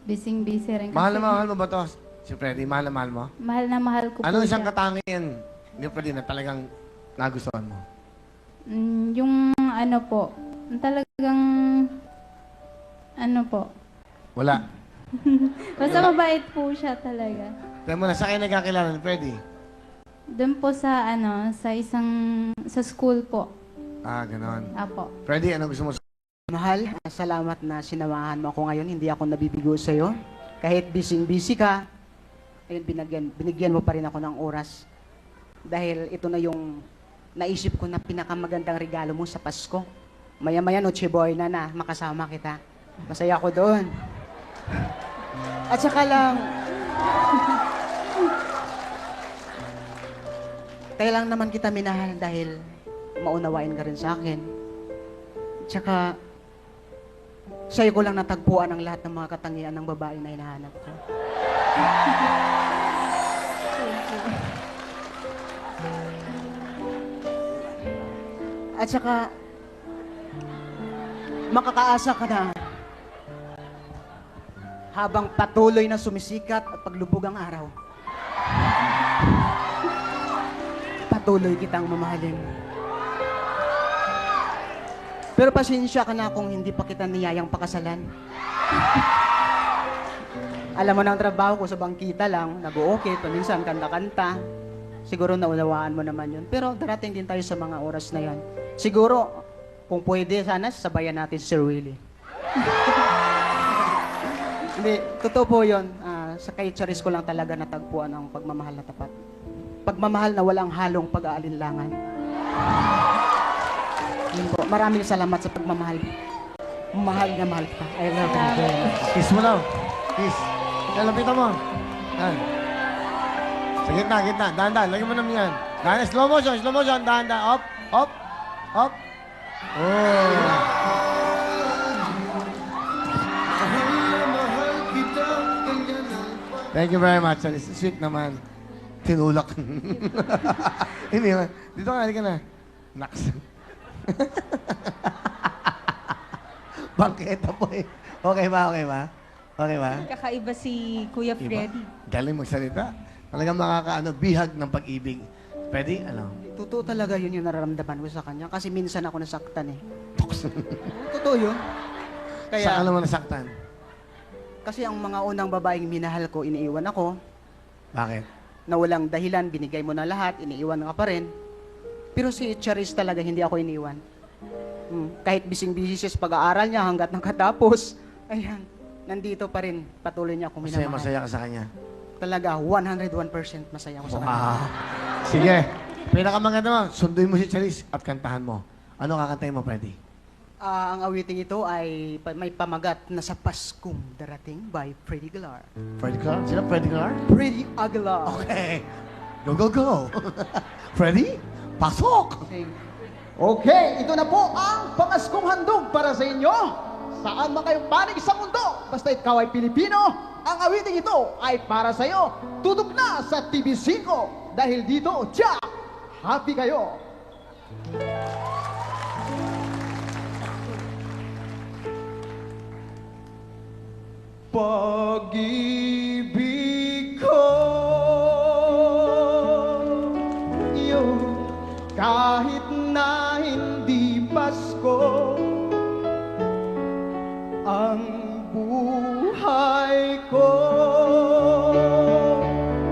busy rin kasi. Mahal na mahal mo ba to? Si Freddy, mahal na mahal mo? Mahal na mahal ko Ano po isang siya. katangian ni Freddy na talagang nagustuhan mo? Yung talagang, Wala. basta mabait po siya talaga. Kaya mo na, saan kayo nagkakilala ni Freddy? Doon po sa, sa school po. Ganon. Apo. Freddy, ano gusto mo? Mahal, salamat na sinamahan mo ako ngayon. Hindi ako nabibigo sa'yo. Kahit busy ka, ayun, binigyan mo pa rin ako ng oras. Dahil ito na yung naisip ko na pinakamagandang regalo mo sa Pasko. Maya-maya, Noche Buena na, makasama kita. Masaya ako doon. At saka lang, kaya lang naman kita minahal dahil maunawain ka rin sa akin. At saka, sa'yo ko lang natagpuan ang lahat ng mga katangian ng babae na hinahanap ko. At saka, makakaasa ka na habang patuloy na sumisikat at paglubog ang araw. Patuloy kitang mamahalin. Pero pasensya ka na kung hindi pa kita niyayang pakasalan. Alam mo na ang trabaho ko sa bangkita lang, nag-o-okay, paminsan kanta-kanta. Siguro naunawaan mo naman yun. Pero darating din tayo sa mga oras na yan. Siguro, kung pwede, sana sabayan natin si Sir Willie. Hindi, totoo po yun. Sa kay Charis ko lang talaga natagpuan ang pagmamahal na tapat. Pagmamahal na walang halong pag-aalinlangan. Yun po. Maraming salamat sa pagmamahal. Mahal na mahal ka. I love you. Kiss mo lang. Kiss. Lalapitan mo. Yan. Sa gitna. Dahan-dahan. Lagyan mo naman yan. Dahan, slow motion. Dahan-dahan. Up. Thank you very much. Sweet naman. Tinulak. Hindi man. Dito ka, halika na. Naks. Bangketa po eh. Okay ba? Kakaiba si Kuya Freddy. Galing magsalita. Talagang bihag ng pag-ibig. Freddy, Totoo talaga yun yung nararamdaman ko sa kanya. Kasi minsan ako nasaktan eh. Totoo yun. Saan ka naman nasaktan? Kasi ang mga unang babaeng minahal ko, iniiwan ako. Bakit? Na walang dahilan, binigay mo na lahat, iniiwan ka pa rin. Pero si Charis talaga, hindi ako iniwan. Kahit bising-busy siya sa pag-aaral niya hanggat nakatapos. Ayan. nandito pa rin. Patuloy niya akong minamahal. Masaya ka sa kanya. Talaga, 101% masaya ako sa kanya. Wow. Sige. Pinakamaganda mo, sunduin mo si Charis at kantahan mo. Ano kakantahin mo, Freddy? Ang awiting ito ay may pamagat na sa Paskong Darating by Freddy Aguilar. Freddy Aguilar? Sino Freddy Aguilar? Freddy Aguilar. Okay. Go, go, go. Freddy, pasok! Okay, ito na po ang pamaskong handog para sa inyo. Saan man kayong panig sa mundo, basta ikaw ay Pilipino, ang awiting ito ay para sa iyo. Tutok na sa TV5 dahil dito, tiyak, happy kayo. Pag-ibig ko, yun, kahit na hindi Pasko, ang buhay ko,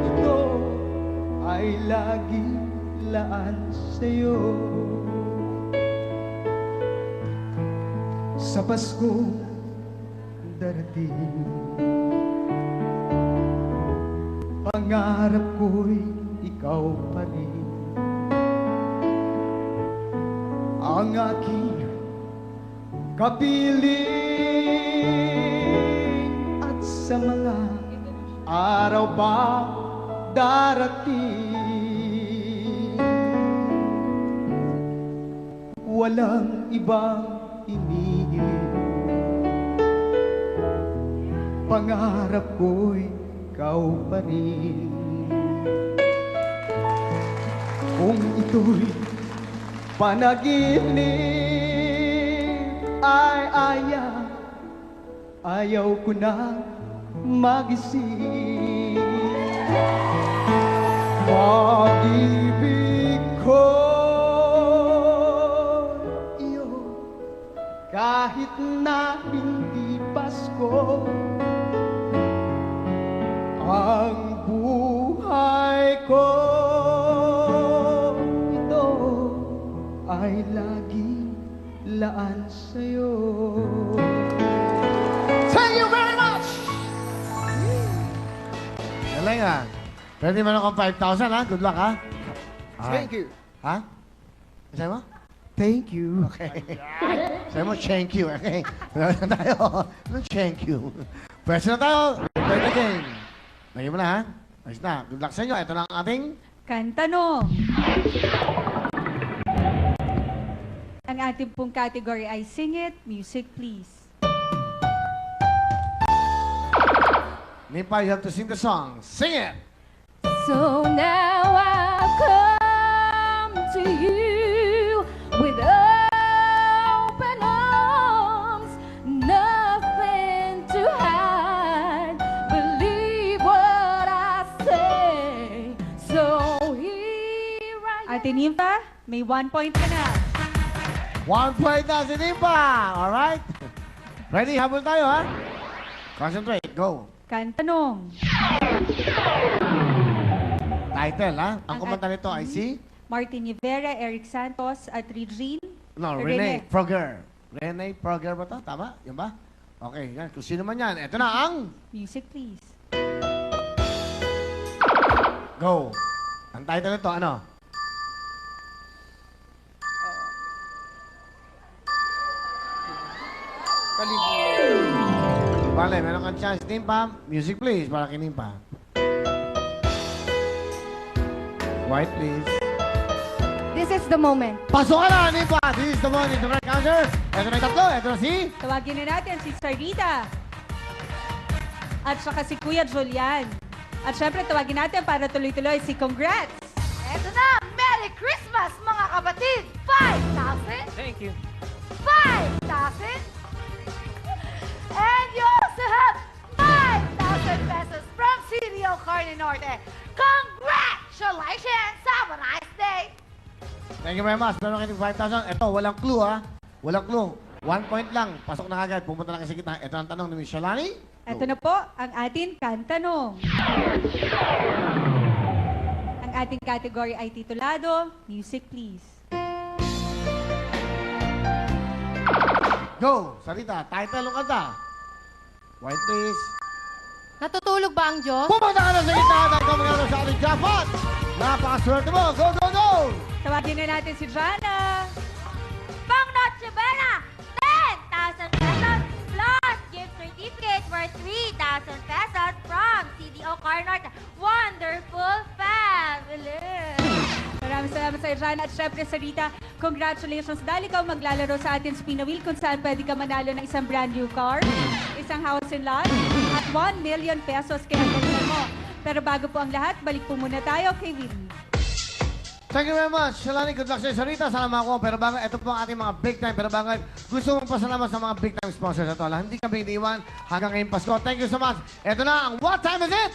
ito ay lagi laan sa'yo. Sa Pasko darating, pangarap ko'y ikaw pa rin ang aking kapiling. At sa mga araw ba darating, walang ibang hinihiling, pangarap ko'y ikaw pa rin. Kung ito'y panaginip, ay ayaw ko na magising. Pag-ibig ko, iyo, kahit na hindi Pasko, ang buhay ko, ito ay lagi laan sa'yo. Thank you very much! Galing ah. Pwede man akong 5,000 ha? Good luck ha? Thank you. Ha? Sabi mo? Thank you. Okay. Sabi mo, thank you. Okay. Pwede na tayo. Anong thank you? Pwede na tayo. Play the game. Lagyan mo na ha? Ayos na. Good luck sa inyo. Ito na ang ating... Kantano. Ang ating pong category ay Sing It, Music Please. Nipa, you have to sing the song. Sing it! So now I've come to you with open arms, nothing to hide. Believe what I say. So here I am. Ate Nimpa, may 1 point ka na. 1 point na si Nipa! Alright? Ready? Habol tayo ha? Concentrate. Go. Kantanong. Title ha? Ang kumanta nito ay si... Martin Rivera, Eric Santos, at Regine. No, Rene Proger. Rene Proger ba ito? Tama? Yan ba? Okay, yan. Kung sino man yan. Ito na ang... Music Please. Go. Ang title nito, ano? Vale, meron kang chance. Nimpa, music please, para kay Nimpa. White please. This is the moment. Pasok ka na, Nimpa! This is the one in the right counter. Ito na yung tatlo. Ito na si... Tawagin na natin si Sarita. At saka si Kuya Julian. At syempre, tawagin natin para tuloy-tuloy si Congrats. Eto na, Merry Christmas mga kapatid! 5,000! Thank you. 5,000! And you also have 5,000 pesos from CDO Carne Norte. Congratulations! Have a nice day! Thank you very much. Meron kayo 5,000. Ito, walang clue ha. Walang clue. 1 point lang. Pasok na kagad. Pumunta na kasi kita. Ito ang tanong ni Miss Shalani. Ito na po ang ating kantanong. Ang ating category ay titulado, Music Please. Go! Sarita, title ng kanta. White please. Natutulog ba ang Diyos? Pumunta ka na sa gitna at ikaw magkakaroon sa ating jackpot. Napakaswerte mo. Go, go, go! Tawagin na natin si Jana. Pang Noche Buena, 10,000 pesos plus gift certificate worth 3,000 pesos from CDO Car North. Wonderful family! Maraming salamat sa Jana at syempre sa Rita. Congratulations dahil ikaw maglalaro sa atin Spin a Wheel kung saan pwede ka manalo ng isang brand new car, isang house and lot, at 1 million pesos kaya galingan mo. Pero bago po ang lahat, balik po muna tayo kay Willie. Thank you very much. Shalani, good luck sa'yo. Sarita, salamat ko. Pero bago, ito po ang ating mga big time. Pero bago, gusto kong pasalamat sa mga big time sponsors na ito. Hindi kami iniwan hanggang ngayong Pasko. Thank you so much. Ito na ang What Time Is It?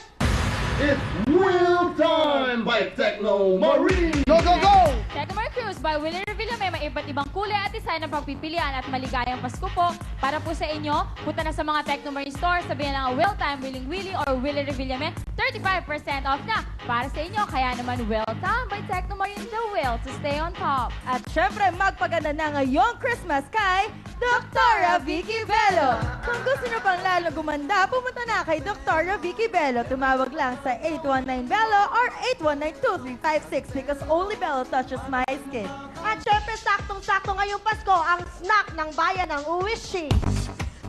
It's Wheel Time by Techno Marine! Go, go, go! Technomar Cruise by Willie Revilla may iba't ibang kulay at design ng pagpipilian at maligayang Pasko po. Para po sa inyo, punta na sa mga Technomar store, sabihin lang Wheel Time, Willing Willie or Willie Revilla may 35% off na para sa inyo. Kaya naman Wheel Time by Technomar in the wheel to stay on top. At syempre, magpaganda na ngayong Christmas kay Dr. Vicky Bello. Kung gusto nyo pang lalo gumanda, pumunta na kay Dr. Vicky Bello. Tumawag lang sa 819-BELLO or 819-2356 because only Bello touches my skin. At syempre, saktong-sakto ngayong Pasko, ang snack ng bayan ng Uwishi.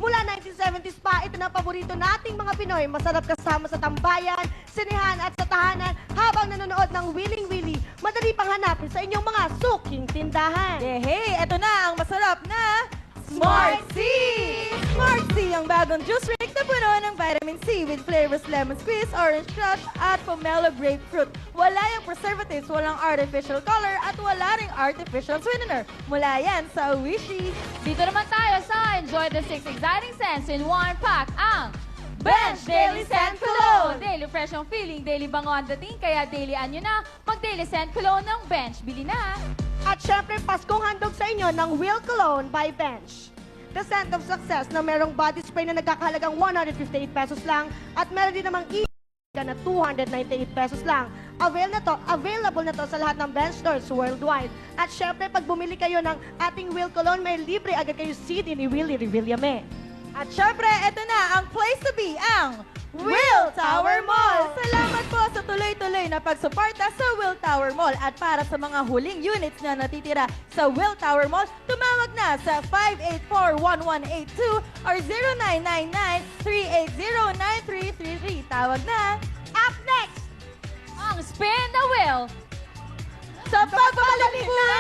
Mula 1970s pa, ito na paborito nating mga Pinoy. Masarap kasama sa tambayan, sinehan at sa tahanan habang nanonood ng Willing Willie. Madali pang hanapin sa inyong mga suking tindahan. Hey, eto na ang masarap na Smart C! Smart C ang bagong juice drink na puno ng vitamin C with flavors lemon squeeze, orange crush, at pomelo grapefruit. Wala yung preservatives, walang artificial color, at wala ring artificial sweetener. Mula yan sa Wishy. Dito naman tayo sa Enjoy the 6 exciting scents in one pack ang Bench Daily Scent Cologne! Daily fresh ang feeling, daily bango ang dating, kaya daily anyo na, mag-daily scent cologne ng Bench. Bili na! At syempre, Paskong handog sa inyo ng Will Cologne by Bench. The scent of success na merong body spray na nagkakahalagang 158 pesos lang at meron din namang na 298 pesos lang. Available na to sa lahat ng Bench stores worldwide. At syempre, pag bumili kayo ng ating Will Cologne, may libre agad kayo CD ni Willie Revillame. At syempre, eto na ang place to be, ang Will Tower Mall! Salamat po sa tuloy-tuloy na pagsuporta sa Will Tower Mall. At para sa mga huling units na natitira sa Will Tower Mall, tumawag na sa 584-1182 or 0999-380-9333. Tawag na! Up next, ang Spin the Wheel sa pagbabalik na!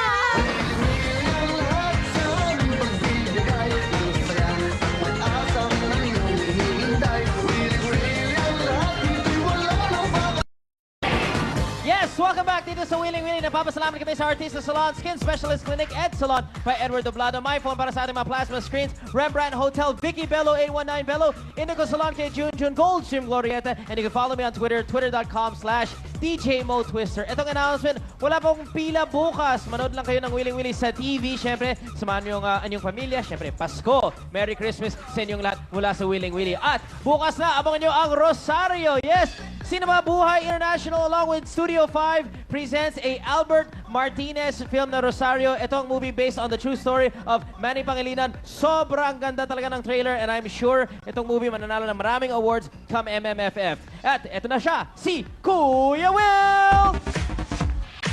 Yes, welcome back dito sa Willing Willie. Napapasalamat kami sa Artista Salon, Skin Specialist Clinic, Ed Salon by Edward Doblado. My phone para sa ating mga plasma screens, Rembrandt Hotel, Vicky Bello, 819-BELLO, Indigo Salon kay June Gold, Jim Glorieta, and you can follow me on Twitter, twitter.com/DJMoTwister. Itong announcement, wala pong pila bukas. Manood lang kayo ng Willing Willie sa TV. Siyempre, samahan nyo ang inyong pamilya. Siyempre, Pasko. Merry Christmas sa inyong lahat mula sa Willing Willie. At bukas na, abangan nyo ang Rosario. Yes! Cinema Buhay International along with Studio 5 presents a Albert Martinez film na Rosario. Ito ang movie based on the true story of Manny Pangilinan. Sobrang ganda talaga ng trailer and I'm sure itong movie mananalo ng maraming awards come MMFF. At ito na siya, si Kuya Will!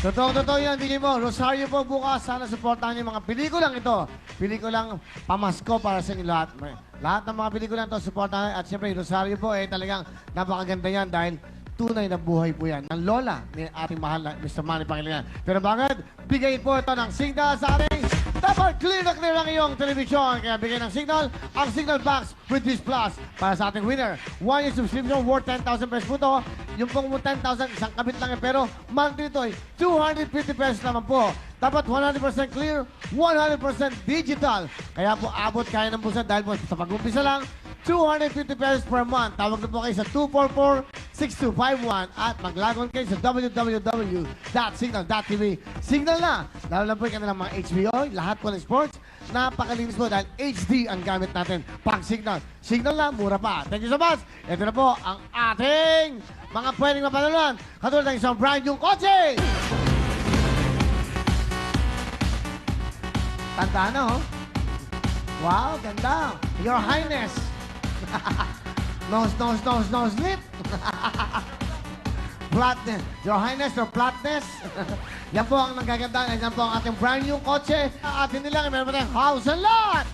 Totoo yan, Dili mo. Rosario po bukas. Sana supportahan niyo mga pelikulang ito. Pelikulang pamasko para sa inyo lahat. Lahat ng mga pelikulang ito, supportahan. At siyempre, Rosario po, talagang napakaganda yan dahil tunay na buhay po yan ng lola ni ating mahal na Mr. Manny Pangilinan. Pero bakit? Bigay po ito ng signal sa ating dapat clear na clear ang iyong telebisyon. Kaya bigay ng signal ang Signal Box with this plus para sa ating winner. 1 year subscription worth 10,000 pesos po ito. Yung pong 10,000, isang kabit lang yan. Pero monthly ito ay 250 pesos naman po. Dapat 100% clear, 100% digital. Kaya po abot kaya ng busan dahil po sa pag-umpisa lang, 250 pesos per month. Tawag na po kayo sa 244-6251 at maglagon kayo sa www.signal.tv. Signal na! Lalo lang po yung kanilang mga HBO, lahat po ng sports. Napakalinis po dahil HD ang gamit natin pag Signal. Signal na, mura pa. Thank you so much. Ito na po ang ating mga pwedeng mapanalunan. Katulad ng isang brand yung kotse! Tandaan na, oh. Wow, ganda. Your Highness. Nose lip. Flatness. Your Highness, your flatness. Yan po ang nagaganda. Yan po ang ating brand new kotse. At hindi lang, meron pa tayong house and lot.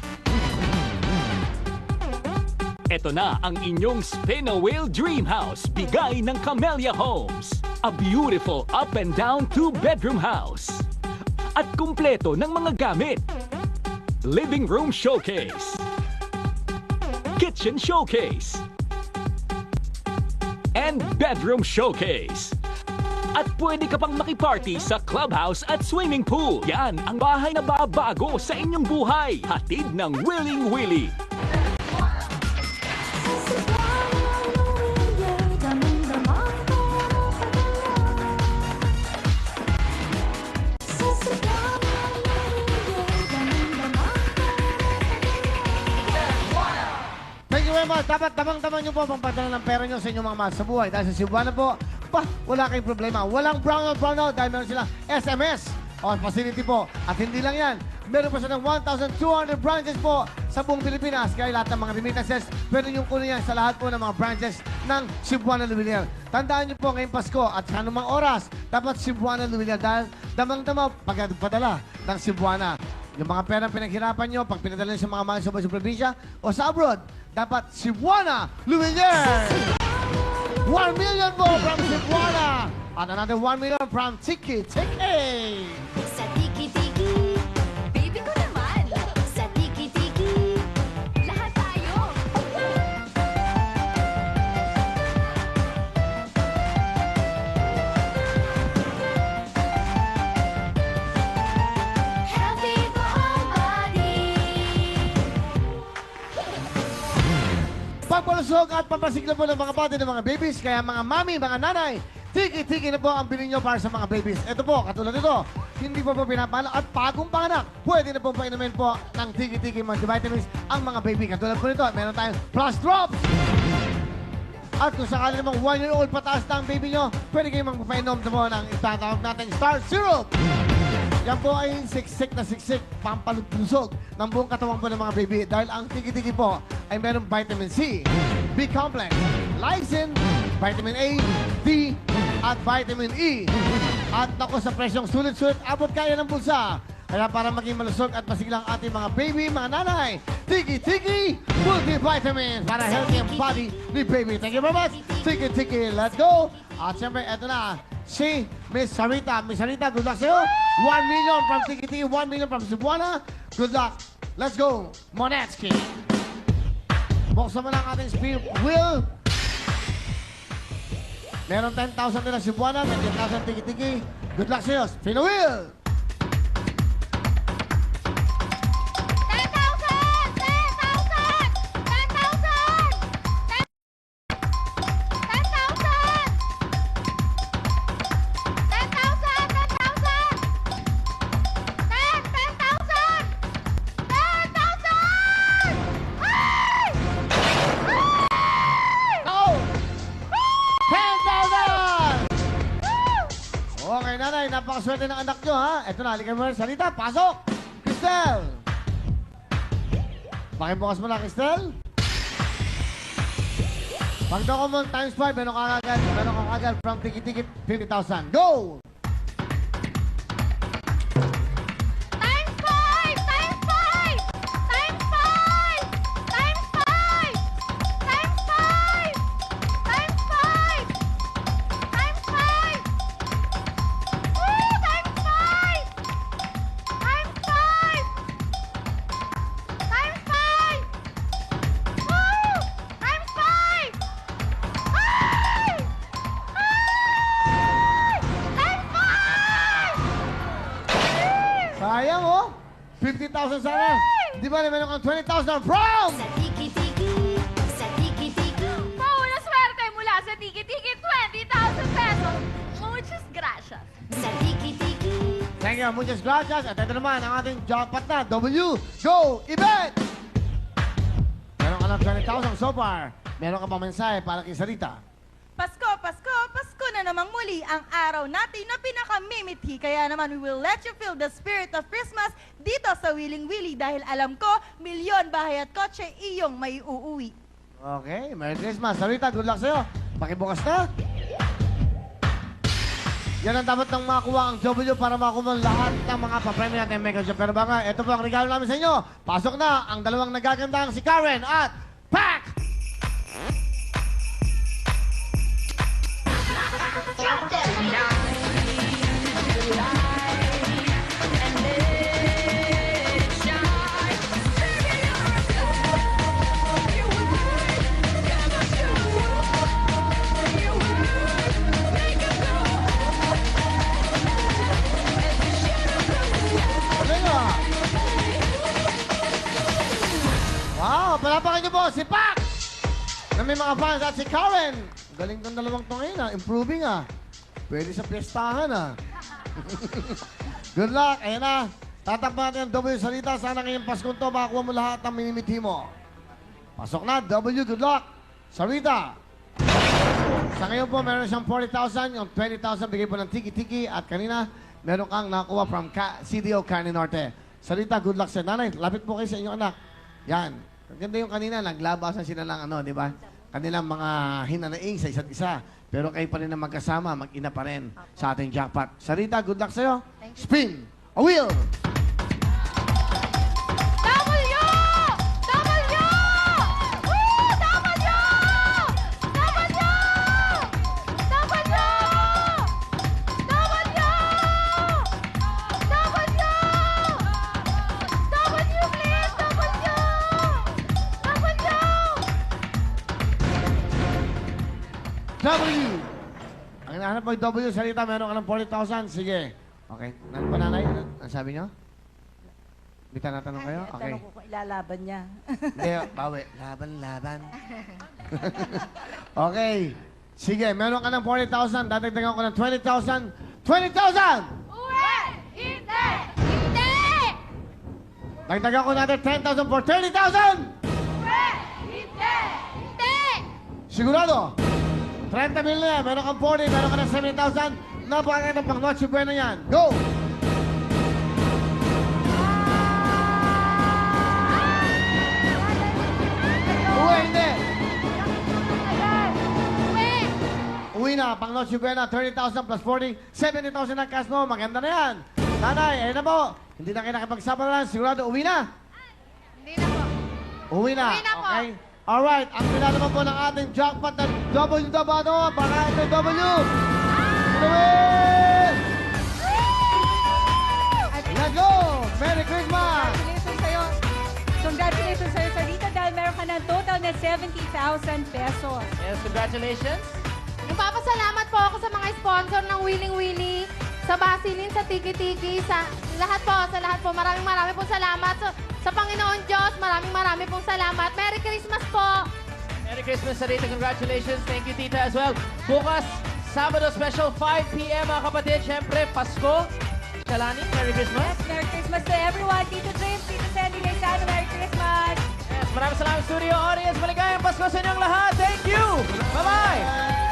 Ito na ang inyong Spin a Wheel Dream House, bigay ng Camellia Homes. A beautiful up and down 2-bedroom house. At kumpleto ng mga gamit. Living room showcase. Kitchen showcase. And bedroom showcase. At pwede ka pang makiparty sa clubhouse at swimming pool. Yan ang bahay na babago sa inyong buhay. Hatid ng Willing Willy. Dapat tamang-tamang nyo po pangpadala ng pera nyo sa inyong mga mahal sa buhay. Dahil sa Cebuana po, wala kayong problema. Walang brownout dahil meron silang SMS o facility po. At hindi lang yan, meron pa silang 1,200 branches po sa buong Pilipinas. Kaya lahat ng mga remittances, pwede nyo kunin yan sa lahat po ng mga branches ng Cebuana Luwilier. Tandaan nyo po ngayong Pasko at sa anumang oras, dapat Cebuana Luwilier dahil damang-dama pagpadala ng Cebuana. Yung mga perang pinaghirapan nyo, pag pinadala nyo sa mga mahal sa probinsya o sa abroad, dapat Cebuana Luwilier! 1 million po from Cebuana! At another 1 million from Tiki Tiki! Sa Tiki Tiki, baby ko naman. Sa Tiki Tiki, lahat tayo. Healthy buong body. Pagpalusog at pampasigla po ng mga body ng mga babies, kaya mga mami, mga nanay, tiki-tiki na po ang bilhin nyo para sa mga babies. Ito po, katulad nito, hindi po pinapala at bagong panganak. Pwede na po painumin po ng tiki-tiki multivitamins ang mga baby. Katulad po nito, meron tayong plus drops. At kung sakali namang 1-year-old pataas na ang baby nyo, pwede kayong magpapainom po ng itatawag natin Star Syrup. Yan po ay siksik na siksik, pampalusog ng buong katawan po ng mga baby. Dahil ang tiki-tiki po ay merong vitamin C, B-complex, lysine, vitamin A, D, at vitamin E. At naku, sa presyong sulit-sulit, abot kaya ng bulsa. Kaya para maging malusog at masiglang ating mga baby, mga nanay, Tiki-Tiki Multivitamins para healthy ang body ni baby. Thank you very much. Tiki-Tiki, let's go. At siyempre, eto na, si Miss Sarita. Miss Sarita, good luck sa'yo. 1 million from Tiki-Tiki, 1 million from Cebuana. Good luck. Let's go, Monetsky. Buksan mo na ang ating spin wheel. Meron 10,000 nila Cebuana, may 10,000 Tiki-Tiki. Good luck sa'yo. Spin the wheel. Okay, nanay, napakaswerte ng anak nyo, ha? Ito na, halika mo na, salita, pasok! Cristel! Pakibukas mo na, Cristel. Pag daw ko mo times 5, meron ka agad from Tiki-Tiki 50,000. Go! Sayang, oh! 50,000 sana. Di ba, meron kang 20,000 from... Sa Tiki-Tiki, sa Tiki-Tiki. Pauna swerte mula sa Tiki-Tiki, 20,000 pesos. Muchas gracias. Sa Tiki-Tiki. Thank you, muchas gracias. At ito naman ang ating jackpot na, W, Go, Event! Meron ka ng 20,000 so far. Meron ka pa mensahe para kay Sarita. Pasko, Pasko, Pasko na namang muli ang araw natin na pinakamimithi. Kaya naman, we will let you feel the spirit of Christmas dito sa Willing Willy dahil alam ko, milyon bahay at kotse iyong may uuwi. Okay, Merry Christmas. Sarita, good luck sa'yo. Pakibukas na. Yan ang dapat nang makuha ang W para makuha ang lahat ng mga papremyo natin Mega Shop. Pero baka, ito po ang regalo namin sa inyo. Pasok na ang dalawang nagagandang si Karen at Pac! Wow, palapakan niyo po si Pac! Na may mga fans at si Karen. Galing ng dalawang to ngayon improving Pwede sa piyestahan Good luck, ayan na. Tatakpan natin ang W salita. Sana ngayong Pasko to makakuha mo lahat ng minimithi mo. Pasok na, W, good luck. Sarita. Sa ngayon po, meron siyang 40,000. Yung 20,000 bigay po ng tiki-tiki. At kanina, meron kang nakuha from CDO Carne Norte. Sarita, good luck sa nanay. Lapit po kayo sa inyong anak. Yan. Ang ganda yung kanina, naglabasan sila ng di ba? Kanilang mga hinanaing sa isa't isa. Pero kayo pa rin na magkasama, mag-ina pa rin sa ating jackpot. Sarita, good luck sa'yo. Spin a wheel! W! Ang hinahanap mo yung W, salita, meron ka ng 40,000. Sige. Okay. Ano pa nanay? Ano sabi nyo? May tanatanong kayo? Okay. Tanong ko kung ilalaban niya. Hindi, bawi. Laban. Okay. Sige, meron ka ng 40,000. Dadagdagan ko ng 20,000. 20,000! Uwe! Hindi! Hindi! Dagdagan ko natin 10,000 for 30,000! Uwe! Hindi! Hindi! Sigurado? 30 mil na yan. Meron kang 40, meron ka ng 7,000. Napakaganda pang Noche Buena yan. Go! Uwi, hindi. Uwi na, pang Noche Buena, 30,000 plus 40, 70,000 ang cash mo. Maganda na yan. Nanay, ayun na po. Hindi na kayo nakipagsama na lang. Sigurado, uwi na? Hindi na po. Uwi na. Uwi na po. Okay. Alright, ang pinalaman po ng ating jackpot na W Dabano, baka ito W. Gawin! Let's go! Merry Christmas! Congratulations sa'yo. Congratulations sa'yo, Sarita, dahil meron ka ng total na 70,000 pesos. Yes, congratulations. Nagpapasalamat po ako sa mga sponsor ng Willing Willy, sa Basilin, sa Tiki Tiki, sa lahat po. Maraming po salamat. Sa Panginoon Diyos, maraming pong salamat. Merry Christmas po! Merry Christmas, Sarita. Congratulations. Thank you, Tita, as well. Bukas, Sabado special, 5 p.m. mga kapatid. Siyempre, Pasko. Shalani, Merry Christmas. Yes, Merry Christmas to everyone. Tito James, Tito Sandy, Laysano, Merry Christmas. Yes, maraming salamat, studio audience. Maligayang Pasko sa inyong lahat. Thank you. Bye-bye.